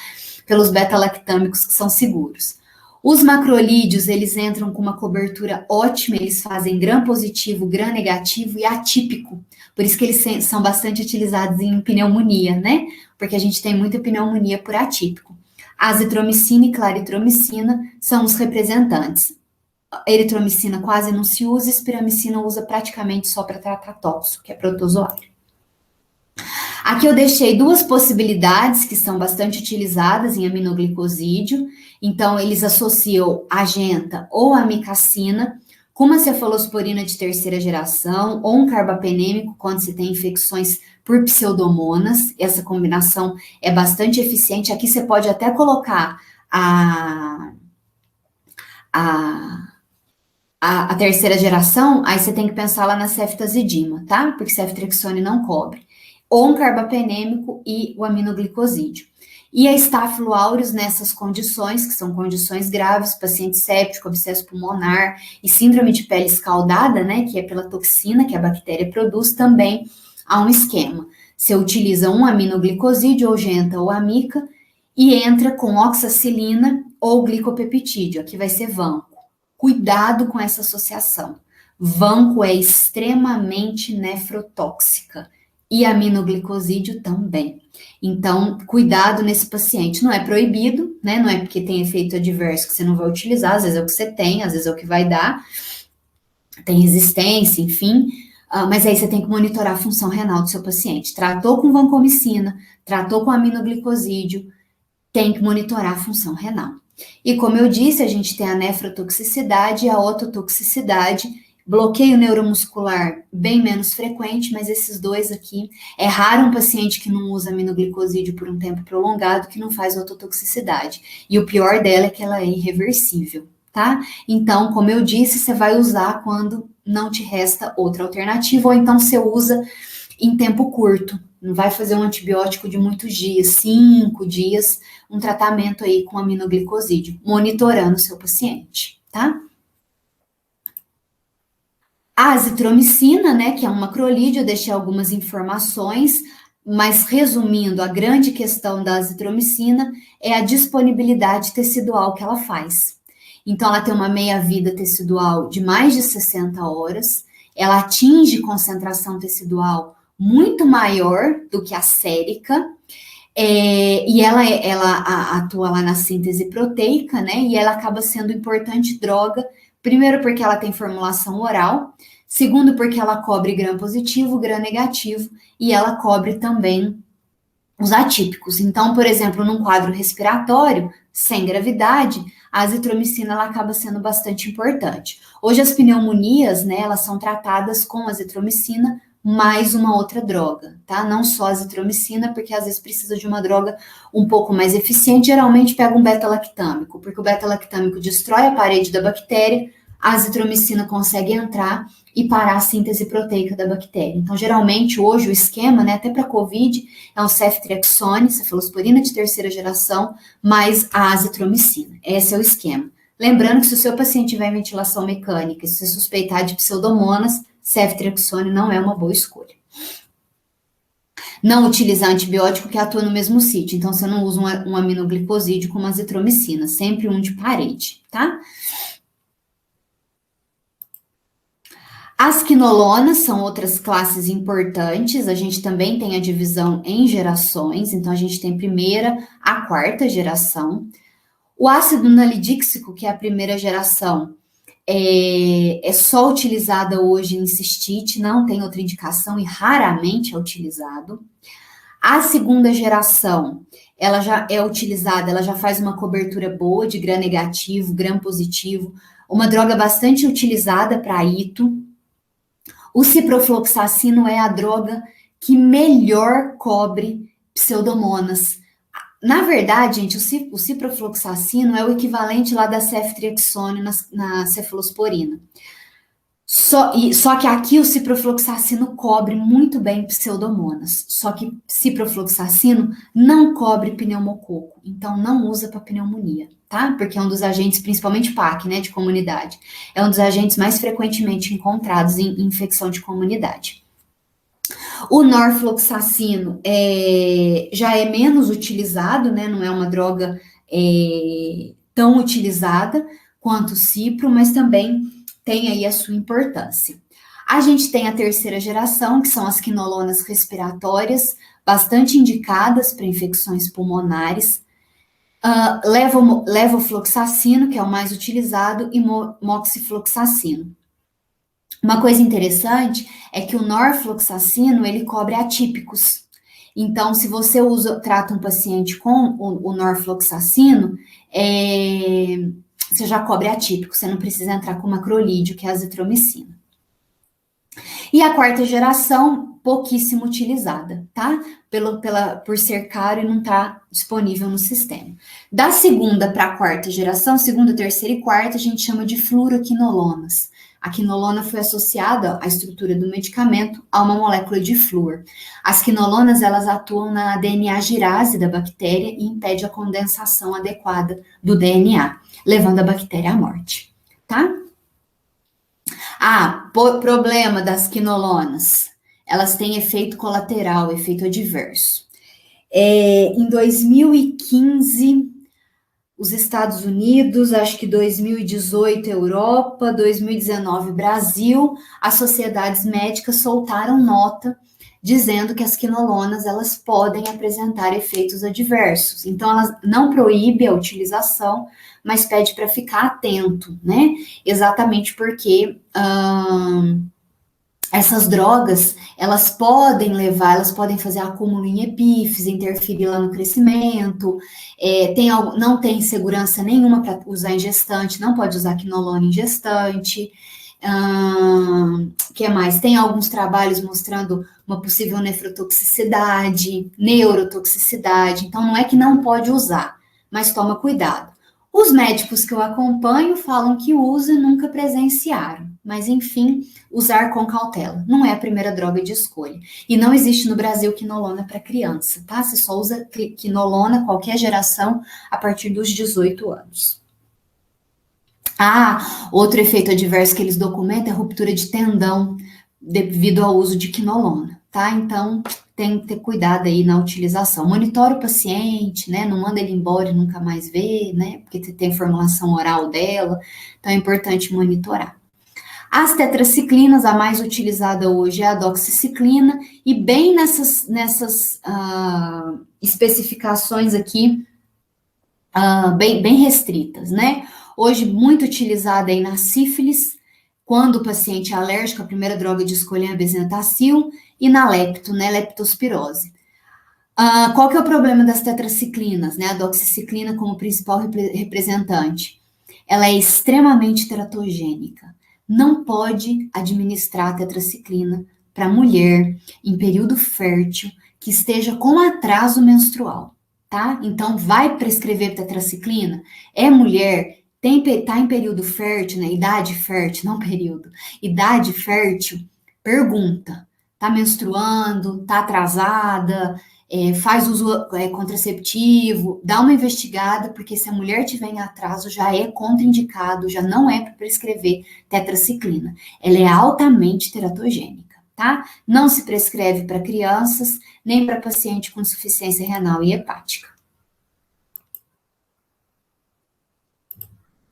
pelos beta-lactâmicos que são seguros. Os macrolídeos, eles entram com uma cobertura ótima, eles fazem gram positivo, gram negativo e atípico. Por isso que eles são bastante utilizados em pneumonia, né? Porque a gente tem muita pneumonia por atípico. A azitromicina e claritromicina são os representantes. A eritromicina quase não se usa, a espiramicina usa praticamente só para tratar tóxico, que é protozoário. Aqui eu deixei 2 possibilidades que são bastante utilizadas em aminoglicosídeo. Então, eles associam a genta ou a amicacina com uma cefalosporina de 3ª geração ou um carbapenêmico quando se tem infecções por pseudomonas. Essa combinação é bastante eficiente. Aqui você pode até colocar a 3ª geração, aí você tem que pensar lá na ceftazidima, tá? Porque ceftriaxone não cobre. Ou um carbapenêmico e o aminoglicosídeo. E a Staphylo aureus nessas condições, que são condições graves, paciente séptico, abscesso pulmonar e síndrome de pele escaldada, né, que é pela toxina que a bactéria produz, também há um esquema. Você utiliza um aminoglicosídeo, ou genta ou amica, e entra com oxacilina ou glicopeptídeo, aqui vai ser vanco. Cuidado com essa associação. Vanco é extremamente nefrotóxica. e aminoglicosídeo também. Então, cuidado nesse paciente. Não é proibido, né? Não é porque tem efeito adverso que você não vai utilizar, às vezes é o que você tem, às vezes é o que vai dar, tem resistência, enfim. Mas aí você tem que monitorar a função renal do seu paciente. Tratou com vancomicina, tratou com aminoglicosídeo, tem que monitorar a função renal. E como eu disse, a gente tem a nefrotoxicidade e a ototoxicidade, bloqueio neuromuscular bem menos frequente, mas esses dois aqui, é raro um paciente que não usa aminoglicosídeo por um tempo prolongado que não faz ototoxicidade. E o pior dela é que ela é irreversível, tá? Então, como eu disse, você vai usar quando não te resta outra alternativa, ou então você usa em tempo curto. Não vai fazer um antibiótico de muitos dias, 5 dias, um tratamento aí com aminoglicosídeo, monitorando o seu paciente, tá? A azitromicina, né, que é um macrolídeo, eu deixei algumas informações, mas resumindo, a grande questão da azitromicina é a disponibilidade tecidual que ela faz. Então, ela tem uma meia-vida tecidual de mais de 60 horas, ela atinge concentração tecidual muito maior do que a sérica, e ela atua lá na síntese proteica, né? E ela acaba sendo importante droga, primeiro porque ela tem formulação oral, segundo porque ela cobre gram positivo, gram negativo, e ela cobre também os atípicos. Então, por exemplo, num quadro respiratório, sem gravidade, a azitromicina ela acaba sendo bastante importante. Hoje as pneumonias, né, elas são tratadas com azitromicina mais uma outra droga, tá? Não só azitromicina, porque às vezes precisa de uma droga um pouco mais eficiente, geralmente pega um beta-lactâmico, porque o beta-lactâmico destrói a parede da bactéria, a azitromicina consegue entrar e parar a síntese proteica da bactéria. Então, geralmente, hoje o esquema, né, até para COVID, é o ceftriaxone, cefalosporina de terceira geração, mais a azitromicina. Esse é o esquema. Lembrando que se o seu paciente tiver ventilação mecânica e se você suspeitar de pseudomonas, ceftriaxone não é uma boa escolha. Não utilizar antibiótico que atua no mesmo sítio. Então, você não usa um aminoglicosídeo com uma azitromicina, sempre um de parede, tá? As quinolonas são outras classes importantes, a gente também tem a divisão em gerações, então a gente tem primeira a quarta geração. O ácido nalidíxico, que é a primeira geração, é só utilizada hoje em cistite, não tem outra indicação e raramente é utilizado. A segunda geração, ela já é utilizada, ela já faz uma cobertura boa de gram negativo, gram positivo, uma droga bastante utilizada para ito. O ciprofloxacino é a droga que melhor cobre pseudomonas. Na verdade, gente, o ciprofloxacino é o equivalente lá da ceftriaxone na cefalosporina. Só que aqui o ciprofloxacino cobre muito bem pseudomonas. Só que ciprofloxacino não cobre pneumococo, então não usa para pneumonia, tá? Porque é um dos agentes, principalmente PAC, né, de comunidade, é um dos agentes mais frequentemente encontrados em infecção de comunidade. O norfloxacino já é menos utilizado, né? Não é uma droga tão utilizada quanto o cipro, mas também tem aí a sua importância. A gente tem a terceira geração, que são as quinolonas respiratórias, bastante indicadas para infecções pulmonares. Levofloxacino, que é o mais utilizado, e moxifloxacino. Uma coisa interessante é que o norfloxacino, ele cobre atípicos. Então, se você trata um paciente com o norfloxacino, você já cobre atípico, você não precisa entrar com macrolídeo, que é a azitromicina. E a quarta geração, pouquíssimo utilizada, tá? Por ser caro e não estar disponível no sistema. Da segunda para a quarta geração, segunda, terceira e quarta, a gente chama de fluoroquinolonas. A quinolona foi associada à estrutura do medicamento a uma molécula de flúor. As quinolonas, elas atuam na DNA girase da bactéria e impede a condensação adequada do DNA, levando a bactéria à morte, tá? Problema das quinolonas. Elas têm efeito colateral, efeito adverso. Em 2015, os Estados Unidos, acho que 2018 Europa, 2019 Brasil, as sociedades médicas soltaram nota dizendo que as quinolonas elas podem apresentar efeitos adversos. Então, elas não proíbe a utilização, mas pede para ficar atento, né? Exatamente porque essas drogas, elas podem levar, elas podem fazer acúmulo em epífise, interferir lá no crescimento, não tem segurança nenhuma para usar em gestante, não pode usar quinolona em gestante. Que mais? Tem alguns trabalhos mostrando uma possível nefrotoxicidade, neurotoxicidade, então não é que não pode usar, mas toma cuidado. Os médicos que eu acompanho falam que usa e nunca presenciaram, mas enfim, usar com cautela. Não é a primeira droga de escolha. E não existe no Brasil quinolona para criança, tá? Você só usa quinolona qualquer geração a partir dos 18 anos. Outro efeito adverso que eles documentam é ruptura de tendão devido ao uso de quinolona, tá? Então, tem que ter cuidado aí na utilização. Monitora o paciente, né? Não manda ele embora e nunca mais vê, né? Porque tem formulação oral dela, então é importante monitorar. As tetraciclinas, a mais utilizada hoje é a doxiciclina, e bem nessas especificações aqui, bem restritas, né? Hoje, muito utilizada aí na sífilis, quando o paciente é alérgico, a primeira droga de escolha é a bezetacil, e na lepto, né, leptospirose. Qual que é o problema das tetraciclinas, né? A doxiciclina como principal representante. Ela é extremamente teratogênica. Não pode administrar a tetraciclina para mulher em período fértil que esteja com atraso menstrual, tá? Então, vai prescrever tetraciclina? É mulher, tá em período fértil, né? Idade fértil, não período. Idade fértil, pergunta. Tá menstruando? Tá atrasada? Faz uso contraceptivo, dá uma investigada, porque se a mulher tiver em atraso, já é contraindicado, já não é para prescrever tetraciclina. Ela é altamente teratogênica, tá? Não se prescreve para crianças, nem para paciente com insuficiência renal e hepática.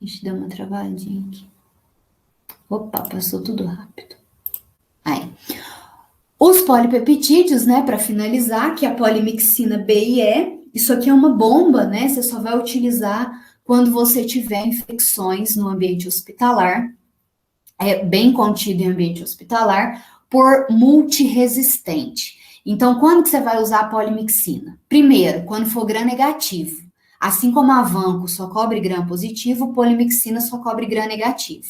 Deixa eu dar uma travadinha aqui. Opa, passou tudo rápido. Aí. Os polipeptídeos, né, para finalizar, que é a polimixina B e E, isso aqui é uma bomba, né, você só vai utilizar quando você tiver infecções no ambiente hospitalar, bem contido em ambiente hospitalar, por multiresistente. Então, quando que você vai usar a polimixina? Primeiro, quando for gram negativo. Assim como a Vanco só cobre gram positivo, polimixina só cobre gram negativo.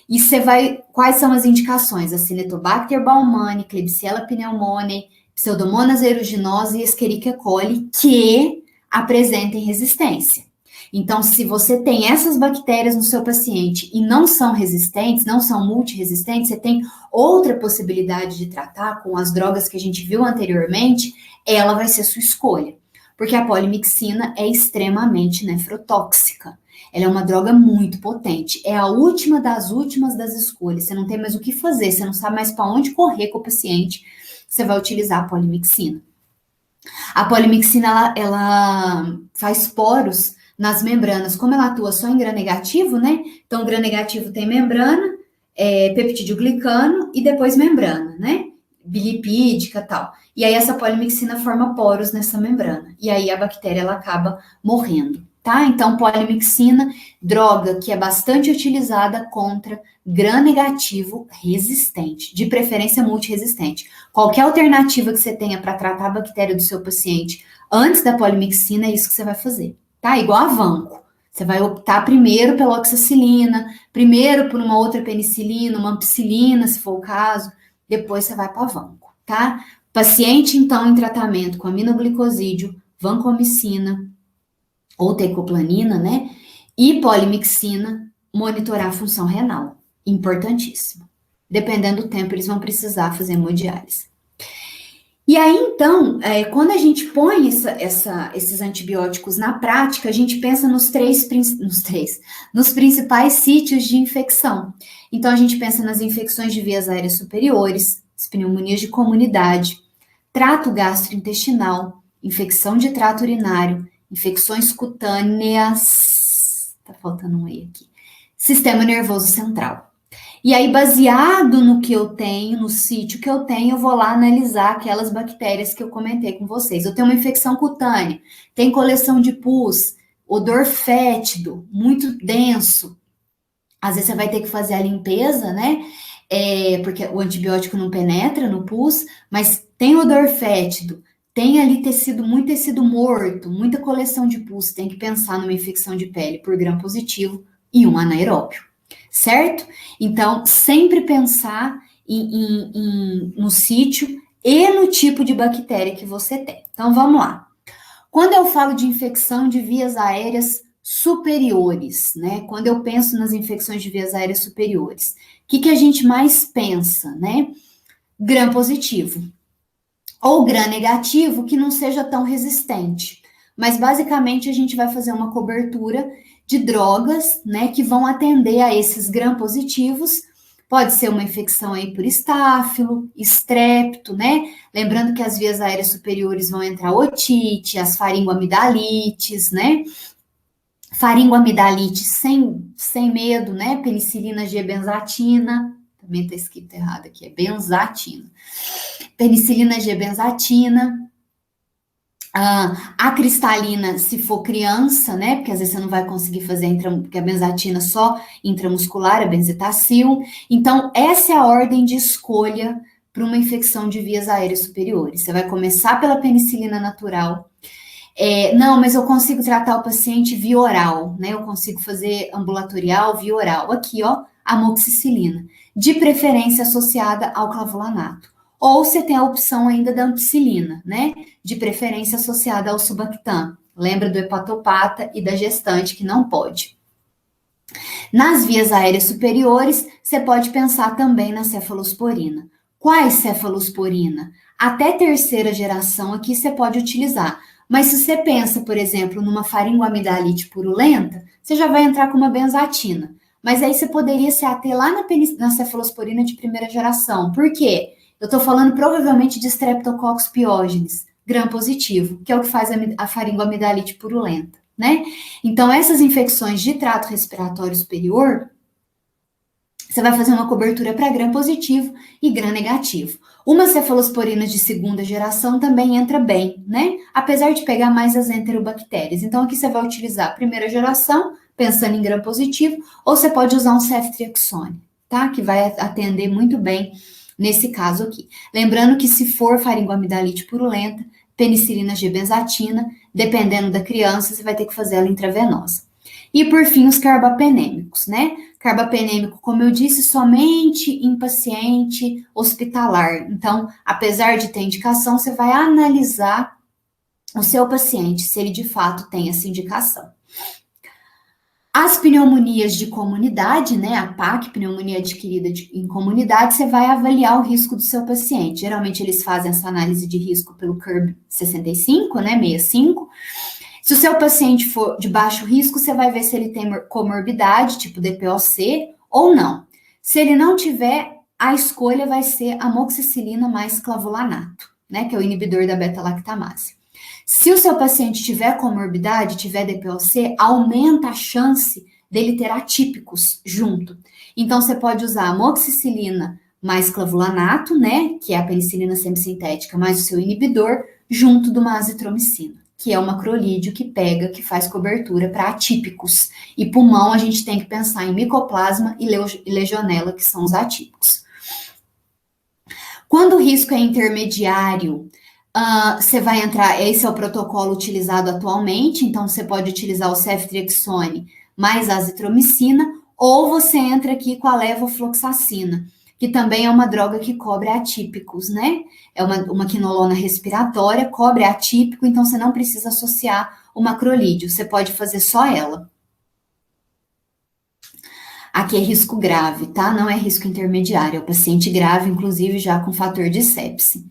E você vai, quais são as indicações? Acinetobacter baumannii, Klebsiella pneumoniae, Pseudomonas aeruginosa e Escherichia coli, que apresentem resistência. Então, se você tem essas bactérias no seu paciente e não são resistentes, não são multiresistentes, você tem outra possibilidade de tratar com as drogas que a gente viu anteriormente, ela vai ser sua escolha. Porque a polimixina é extremamente nefrotóxica. Ela é uma droga muito potente. É a última das últimas das escolhas. Você não tem mais o que fazer, você não sabe mais para onde correr com o paciente. Você vai utilizar a polimixina. A polimixina, ela faz poros nas membranas. Como ela atua só em gram negativo, né? Então, o gram negativo tem membrana, peptídeo glicano e depois membrana, né? Bilipídica e tal. E aí, essa polimixina forma poros nessa membrana. E aí, a bactéria, ela acaba morrendo. Tá? Então, polimixina, droga que é bastante utilizada contra gram negativo resistente, de preferência multiresistente. Qualquer alternativa que você tenha para tratar a bactéria do seu paciente antes da polimixina, é isso que você vai fazer, tá? Igual a Vanco. Você vai optar primeiro pela oxacilina, primeiro por uma outra penicilina, uma ampicilina, se for o caso, depois você vai para a Vanco, tá? Paciente, então, em tratamento com aminoglicosídeo, vancomicina, ou tecoplanina, né? E polimixina, monitorar a função renal. Importantíssimo. Dependendo do tempo, eles vão precisar fazer hemodiálise. E aí, então, quando a gente põe esses antibióticos na prática, a gente pensa nos principais sítios de infecção. Então, a gente pensa nas infecções de vias aéreas superiores, as pneumonias de comunidade, trato gastrointestinal, infecção de trato urinário, infecções cutâneas, tá faltando um E aqui, sistema nervoso central. E aí, baseado no que eu tenho, no sítio que eu tenho, eu vou lá analisar aquelas bactérias que eu comentei com vocês. Eu tenho uma infecção cutânea, tem coleção de pus, odor fétido, muito denso. Às vezes você vai ter que fazer a limpeza, né? Porque o antibiótico não penetra no pus, mas tem odor fétido, tem ali muito tecido morto, muita coleção de pus. Tem que pensar numa infecção de pele por gram positivo e um anaeróbio, certo? Então, sempre pensar no sítio e no tipo de bactéria que você tem. Então, vamos lá. Quando eu falo de infecção de vias aéreas superiores, né? Quando eu penso nas infecções de vias aéreas superiores, o que a gente mais pensa, né? Gram positivo. Ou gram negativo que não seja tão resistente. Mas, basicamente, a gente vai fazer uma cobertura de drogas, né, que vão atender a esses gram positivos. Pode ser uma infecção aí por estáfilo, estrépito, né? Lembrando que as vias aéreas superiores vão entrar otite, as faringoamidalites, né? Faringoamidalite sem medo, né? Penicilina G-benzatina, também tá escrito errado aqui, é benzatina. Penicilina G-benzatina. A cristalina, se for criança, né? Porque às vezes você não vai conseguir fazer, porque a benzatina só intramuscular, a benzetacil. Então, essa é a ordem de escolha para uma infecção de vias aéreas superiores. Você vai começar pela penicilina natural. Não, mas eu consigo tratar o paciente via oral, né? Eu consigo fazer ambulatorial via oral. Aqui, ó, amoxicilina, de preferência associada ao clavulanato. Ou você tem a opção ainda da ampicilina, né? De preferência associada ao Subactam. Lembra do hepatopata e da gestante que não pode. Nas vias aéreas superiores, você pode pensar também na cefalosporina. Quais cefalosporina? Até terceira geração aqui você pode utilizar. Mas se você pensa, por exemplo, numa faringoamidalite purulenta, você já vai entrar com uma benzatina. Mas aí você poderia se ater lá na cefalosporina de primeira geração. Por quê? Eu estou falando provavelmente de Streptococcus pyogenes, gram positivo, que é o que faz a faringoamidalite purulenta, né? Então, essas infecções de trato respiratório superior, você vai fazer uma cobertura para gram positivo e gram negativo. Uma cefalosporina de segunda geração também entra bem, né? Apesar de pegar mais as enterobactérias. Então, aqui você vai utilizar a primeira geração, pensando em gram positivo, ou você pode usar um ceftriaxone, tá? Que vai atender muito bem nesse caso aqui. Lembrando que se for faringoamidalite purulenta, penicilina G-benzatina, dependendo da criança, você vai ter que fazer ela intravenosa. E por fim, os carbapenêmicos, né? Carbapenêmico, como eu disse, somente em paciente hospitalar. Então, apesar de ter indicação, você vai analisar o seu paciente, se ele de fato tem essa indicação. As pneumonias de comunidade, né, a PAC, pneumonia adquirida em comunidade, você vai avaliar o risco do seu paciente. Geralmente eles fazem essa análise de risco pelo CURB 65, né, 65. Se o seu paciente for de baixo risco, você vai ver se ele tem comorbidade, tipo DPOC, ou não. Se ele não tiver, a escolha vai ser amoxicilina mais clavulanato, né, que é o inibidor da beta-lactamase. Se o seu paciente tiver comorbidade, tiver DPOC, aumenta a chance dele ter atípicos junto. Então, você pode usar amoxicilina mais clavulanato, né, que é a penicilina semissintética, mais o seu inibidor, junto de uma azitromicina, que é um macrolídeo que pega, que faz cobertura para atípicos. E pulmão, a gente tem que pensar em micoplasma e legionela, que são os atípicos. Quando o risco é intermediário, você vai entrar, esse é o protocolo utilizado atualmente, então você pode utilizar o ceftriaxone mais a azitromicina, ou você entra aqui com a levofloxacina, que também é uma droga que cobre atípicos, né? É uma quinolona respiratória, cobre atípico, então você não precisa associar o macrolídeo, você pode fazer só ela. Aqui é risco grave, tá? Não é risco intermediário, é o paciente grave, inclusive já com fator de sepse.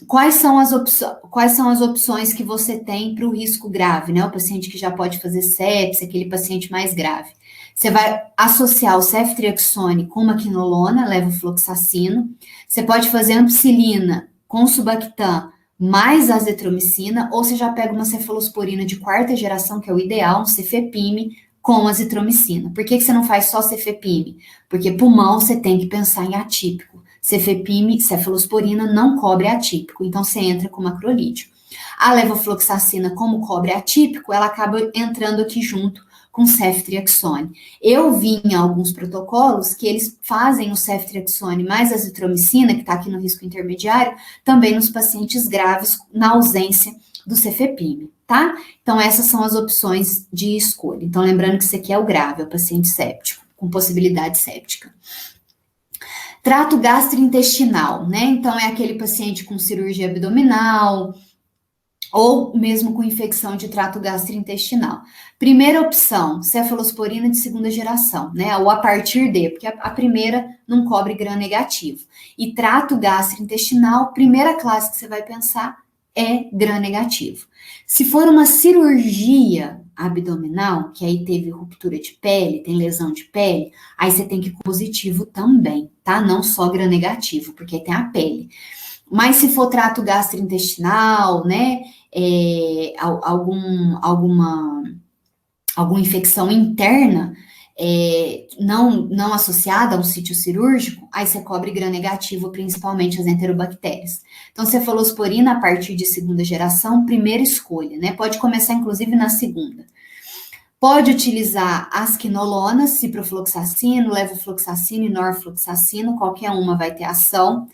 Quais são as opções que você tem para o risco grave, né? O paciente que já pode fazer sepse, aquele paciente mais grave. Você vai associar o ceftriaxone com uma quinolona, levofloxacino. Você pode fazer ampicilina com Subactam mais azitromicina, ou você já pega uma cefalosporina de quarta geração, que é o ideal, um cefepime, com azitromicina. Por que você não faz só cefepime? Porque pulmão você tem que pensar em atípico. Cefepime, cefalosporina, não cobre atípico, então você entra com macrolídeo. A levofloxacina, como cobre atípico, ela acaba entrando aqui junto com ceftriaxone. Eu vi em alguns protocolos que eles fazem o ceftriaxone mais azitromicina, que está aqui no risco intermediário, também nos pacientes graves, na ausência do cefepime, tá? Então, essas são as opções de escolha. Então, lembrando que isso aqui é o grave, é o paciente séptico, com possibilidade séptica. Trato gastrointestinal, né? Então, é aquele paciente com cirurgia abdominal, ou mesmo com infecção de trato gastrointestinal. Primeira opção, cefalosporina de segunda geração, né? Ou a partir de, porque a primeira não cobre gram negativo. E trato gastrointestinal, primeira classe que você vai pensar é gram negativo. Se for uma cirurgia abdominal, que aí teve ruptura de pele, tem lesão de pele, aí você tem que ir positivo também, tá? Não só gram negativo, porque aí tem a pele. Mas se for trato gastrointestinal, né, alguma infecção interna, não associada a um sítio cirúrgico, aí você cobre gram negativo, principalmente as enterobactérias. Então, cefalosporina a partir de segunda geração, primeira escolha, né? Pode começar, inclusive, na segunda. Pode utilizar as quinolonas, ciprofloxacino, levofloxacino e norfloxacino, qualquer uma vai ter ação.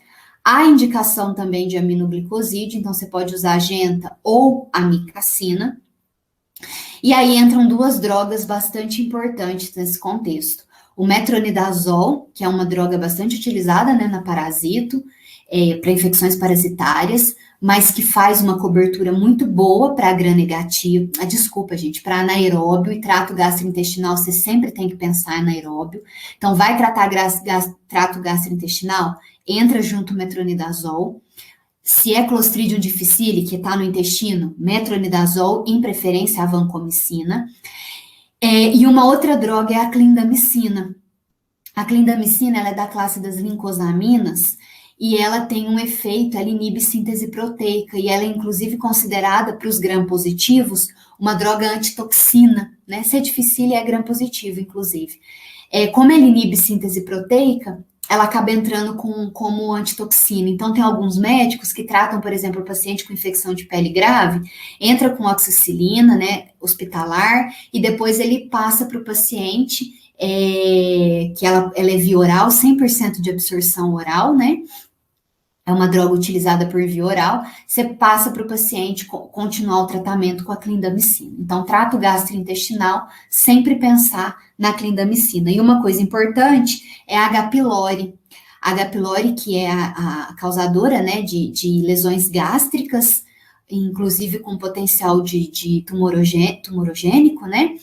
Há indicação também de aminoglicosídeo, então você pode usar a genta ou a amicacina. E aí entram duas drogas bastante importantes nesse contexto. O metronidazol, que é uma droga bastante utilizada, né, na parasito, para infecções parasitárias, mas que faz uma cobertura muito boa para gram negativo. Desculpa, gente, para anaeróbio e trato gastrointestinal, você sempre tem que pensar em anaeróbio. Então, vai tratar trato gastrointestinal? Entra junto o metronidazol. Se é Clostridium difficile, que está no intestino, metronidazol, em preferência a vancomicina. E uma outra droga é a clindamicina. A clindamicina, ela é da classe das lincosaminas e ela tem um efeito, ela inibe síntese proteica e ela é inclusive considerada para os gram-positivos uma droga antitoxina, né? C. difficile é gram-positivo, inclusive. Como ela inibe síntese proteica, ela acaba entrando como antitoxina. Então, tem alguns médicos que tratam, por exemplo, o paciente com infecção de pele grave, entra com oxacilina, né, hospitalar, e depois ele passa para o paciente, que ela é via oral, 100% de absorção oral, né, é uma droga utilizada por via oral, você passa para o paciente continuar o tratamento com a clindamicina. Então, trato gastrointestinal, sempre pensar na clindamicina. E uma coisa importante é a H. pylori. A H. pylori, que é a causadora, né, de lesões gástricas, inclusive com potencial de tumorogênico, né?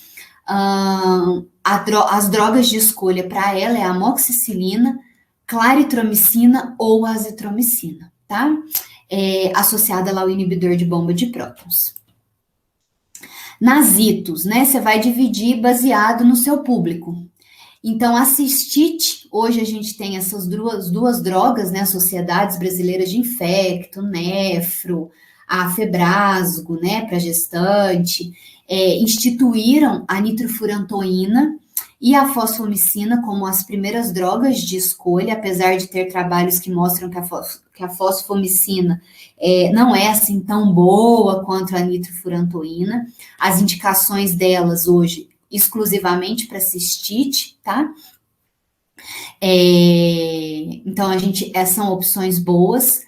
As drogas de escolha para ela é a amoxicilina, claritromicina ou azitromicina, tá? Associada lá ao inibidor de bomba de prótons. Nas itos, né, você vai dividir baseado no seu público. Então, a cistite, hoje a gente tem essas duas drogas, né, as Sociedades Brasileiras de Infecto, Nefro, a Febrasgo, né, para gestante, instituíram a nitrofurantoína e a fosfomicina como as primeiras drogas de escolha, apesar de ter trabalhos que mostram que a fosfomicina não é assim tão boa quanto a nitrofurantoína. As indicações delas hoje, exclusivamente para cistite, tá? Então, são opções boas.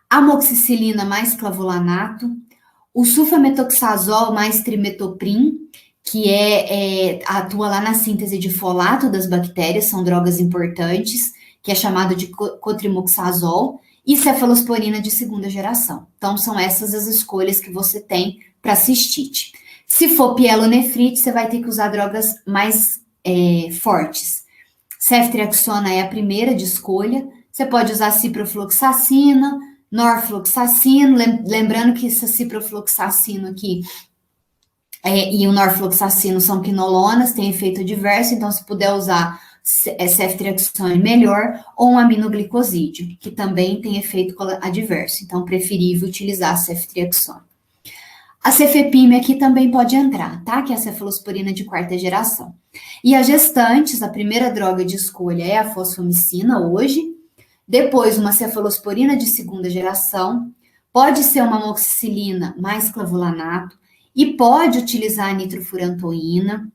Amoxicilina mais clavulanato, o sulfametoxazol mais trimetoprim, que atua lá na síntese de folato das bactérias, são drogas importantes, que é chamado de cotrimoxazol, e cefalosporina de segunda geração. Então, são essas as escolhas que você tem para cistite. Se for pielonefrite, você vai ter que usar drogas mais fortes. Ceftriaxona é a primeira de escolha. Você pode usar ciprofloxacina, norfloxacino, lembrando que essa ciprofloxacino aqui e o norfloxacino são quinolonas, tem efeito adverso, então se puder usar ceftriaxone melhor, ou um aminoglicosídeo, que também tem efeito adverso. Então, preferível utilizar a ceftriaxone. A cefepime aqui também pode entrar, tá? Que é a cefalosporina de quarta geração. E as gestantes, a primeira droga de escolha é a fosfomicina hoje, depois uma cefalosporina de segunda geração, pode ser uma amoxicilina mais clavulanato, e pode utilizar a nitrofurantoína,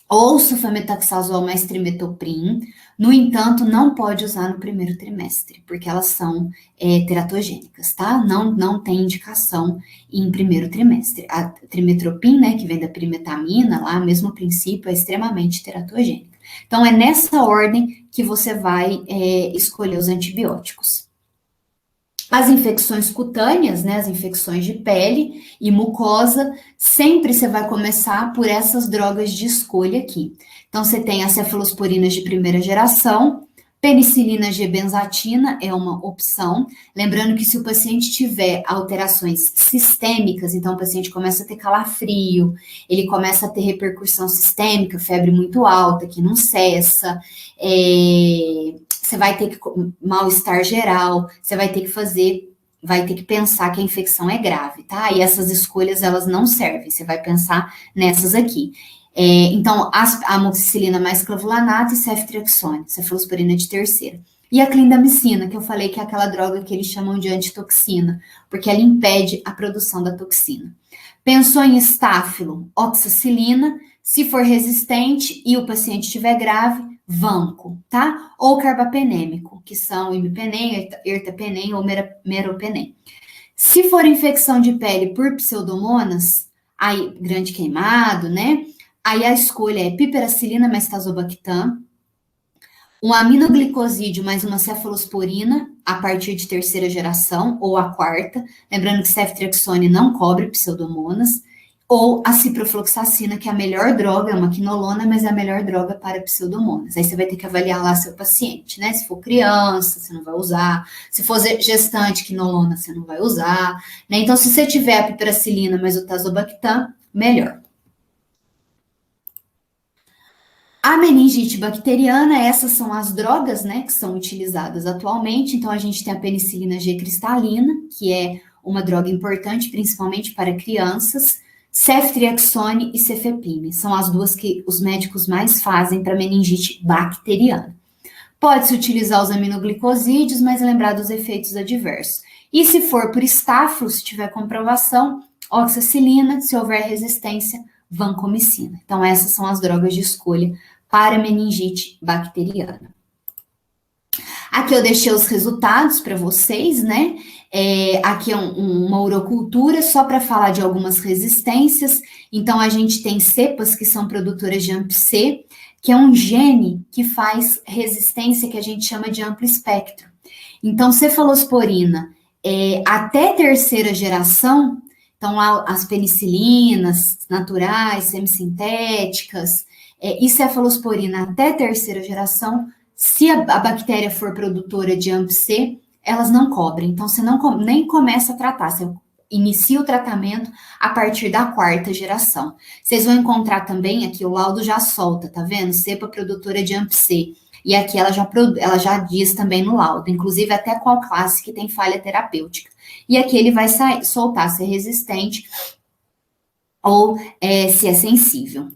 ou sulfametaxazol mais trimetoprim. No entanto, não pode usar no primeiro trimestre, porque elas são teratogênicas, tá? Não tem indicação em primeiro trimestre. A trimetoprim, né, que vem da primetamina, lá, mesmo princípio, é extremamente teratogênica. Então, é nessa ordem que você vai escolher os antibióticos. As infecções cutâneas, né, as infecções de pele e mucosa, sempre você vai começar por essas drogas de escolha aqui. Então, você tem as cefalosporinas de primeira geração, penicilina G-benzatina é uma opção. Lembrando que se o paciente tiver alterações sistêmicas, então o paciente começa a ter calafrio, ele começa a ter repercussão sistêmica, febre muito alta, que não cessa, você vai ter que, mal-estar geral, você vai ter que pensar que a infecção é grave, tá? E essas escolhas, elas não servem, você vai pensar nessas aqui. Então, a amoxicilina mais clavulanato e ceftriaxone, cefalosporina de terceira. E a clindamicina, que eu falei que é aquela droga que eles chamam de antitoxina, porque ela impede a produção da toxina. Pensou em estáfilo, oxacilina, se for resistente e o paciente estiver grave, vanco, tá? Ou carbapenêmico, que são imipenem, ertapenem ou meropenem. Se for infecção de pele por pseudomonas, aí grande queimado, né? Aí a escolha é piperacilina mais tazobactam, um aminoglicosídeo mais uma cefalosporina a partir de terceira geração ou a quarta, lembrando que ceftriaxone não cobre pseudomonas, ou a ciprofloxacina, que é a melhor droga, é uma quinolona, mas é a melhor droga para pseudomonas. Aí você vai ter que avaliar lá seu paciente, né? Se for criança, você não vai usar. Se for gestante, quinolona, você não vai usar. Né? Então, se você tiver a piperacilina, mas o tazobactam, melhor. A meningite bacteriana, essas são as drogas, né, que são utilizadas atualmente. Então, a gente tem a penicilina G cristalina, que é uma droga importante, principalmente para crianças. Ceftriaxone e cefepime são as duas que os médicos mais fazem para meningite bacteriana. Pode-se utilizar os aminoglicosídeos, mas lembrar dos efeitos adversos. E se for por estáfilo, se tiver comprovação, oxacilina, se houver resistência, vancomicina. Então, essas são as drogas de escolha para meningite bacteriana. Aqui eu deixei os resultados para vocês, né? Aqui é uma urocultura, só para falar de algumas resistências. Então, a gente tem cepas que são produtoras de AMP-C, que é um gene que faz resistência que a gente chama de amplo espectro. Então, cefalosporina, até terceira geração, então as penicilinas naturais, semissintéticas, e cefalosporina até terceira geração, se a bactéria for produtora de AMP-C, elas não cobrem. Então, você nem começa a tratar, você inicia o tratamento a partir da quarta geração. Vocês vão encontrar também, aqui o laudo já solta, tá vendo? Cepa produtora de AMP-C. E aqui ela já diz também no laudo, inclusive até qual classe que tem falha terapêutica. E aqui ele vai soltar se é resistente ou se é sensível.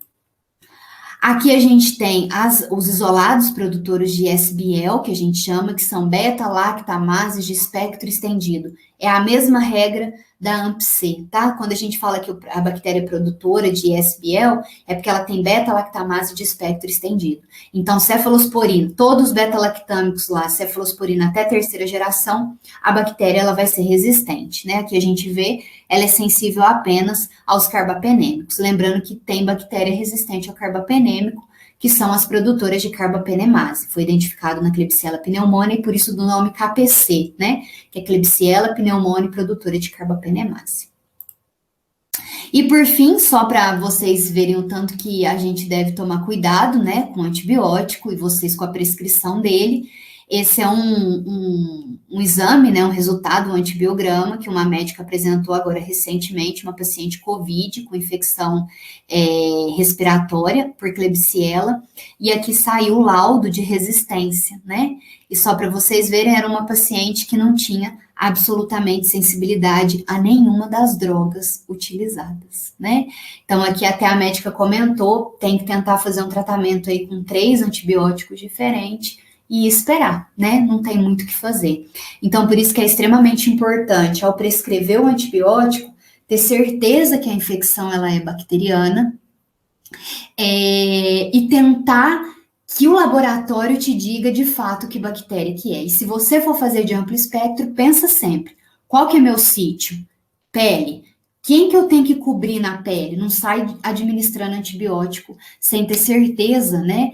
Aqui a gente tem os isolados produtores de SBL, que a gente chama, que são beta-lactamases de espectro estendido. É a mesma regra da AMP-C, tá? Quando a gente fala que a bactéria produtora de SBL, é porque ela tem beta-lactamase de espectro estendido. Então, cefalosporina, todos os beta-lactâmicos lá, cefalosporina até terceira geração, a bactéria ela vai ser resistente, né? Aqui a gente vê, ela é sensível apenas aos carbapenêmicos. Lembrando que tem bactéria resistente ao carbapenêmico, que são as produtoras de carbapenemase. Foi identificado na Klebsiella pneumoniae, e por isso do nome KPC, né? Que é Klebsiella pneumoniae produtora de carbapenemase. E por fim, só para vocês verem o tanto que a gente deve tomar cuidado, né, com o antibiótico e vocês com a prescrição dele, Esse é um exame, né, um resultado, um antibiograma que uma médica apresentou agora recentemente, uma paciente COVID com infecção respiratória por Klebsiella, e aqui saiu o laudo de resistência, né? E só para vocês verem, era uma paciente que não tinha absolutamente sensibilidade a nenhuma das drogas utilizadas, né? Então aqui até a médica comentou, tem que tentar fazer um tratamento aí com 3 antibióticos diferentes, e esperar, né? Não tem muito o que fazer. Então, por isso que é extremamente importante, ao prescrever o antibiótico, ter certeza que a infecção ela é bacteriana e tentar que o laboratório te diga de fato que bactéria que é. E se você for fazer de amplo espectro, pensa sempre, qual que é meu sítio? Pele. Quem que eu tenho que cobrir na pele? Não sai administrando antibiótico sem ter certeza, né,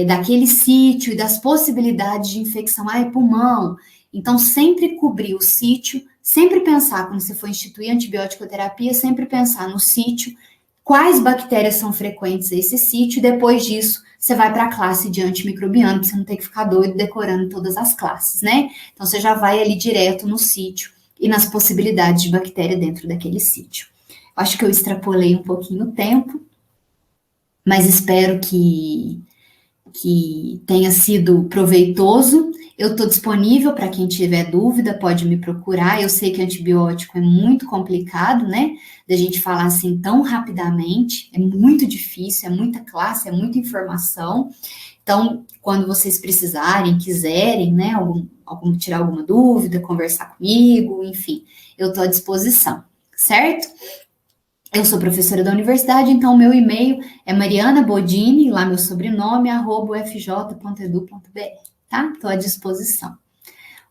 daquele sítio e das possibilidades de infecção. Ah, é pulmão. Então, sempre cobrir o sítio, sempre pensar, quando você for instituir antibiótico-terapia, sempre pensar no sítio, quais bactérias são frequentes a esse sítio, e depois disso, você vai para a classe de antimicrobiano, para você não ter que ficar doido decorando todas as classes, né? Então, você já vai ali direto no sítio e nas possibilidades de bactéria dentro daquele sítio. Acho que eu extrapolei um pouquinho o tempo, mas espero que tenha sido proveitoso. Eu estou disponível para quem tiver dúvida, pode me procurar. Eu sei que antibiótico é muito complicado, né? Da gente falar assim tão rapidamente, é muito difícil, é muita classe, é muita informação. Então, quando vocês precisarem, quiserem, né, tirar alguma dúvida, conversar comigo, enfim, eu estou à disposição, certo? Eu sou professora da universidade, então o meu e-mail é Mariana Bodini, lá meu sobrenome, @ufj.edu.br, tá? Estou à disposição.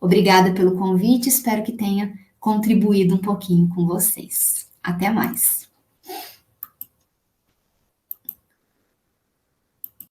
Obrigada pelo convite, espero que tenha contribuído um pouquinho com vocês. Até mais.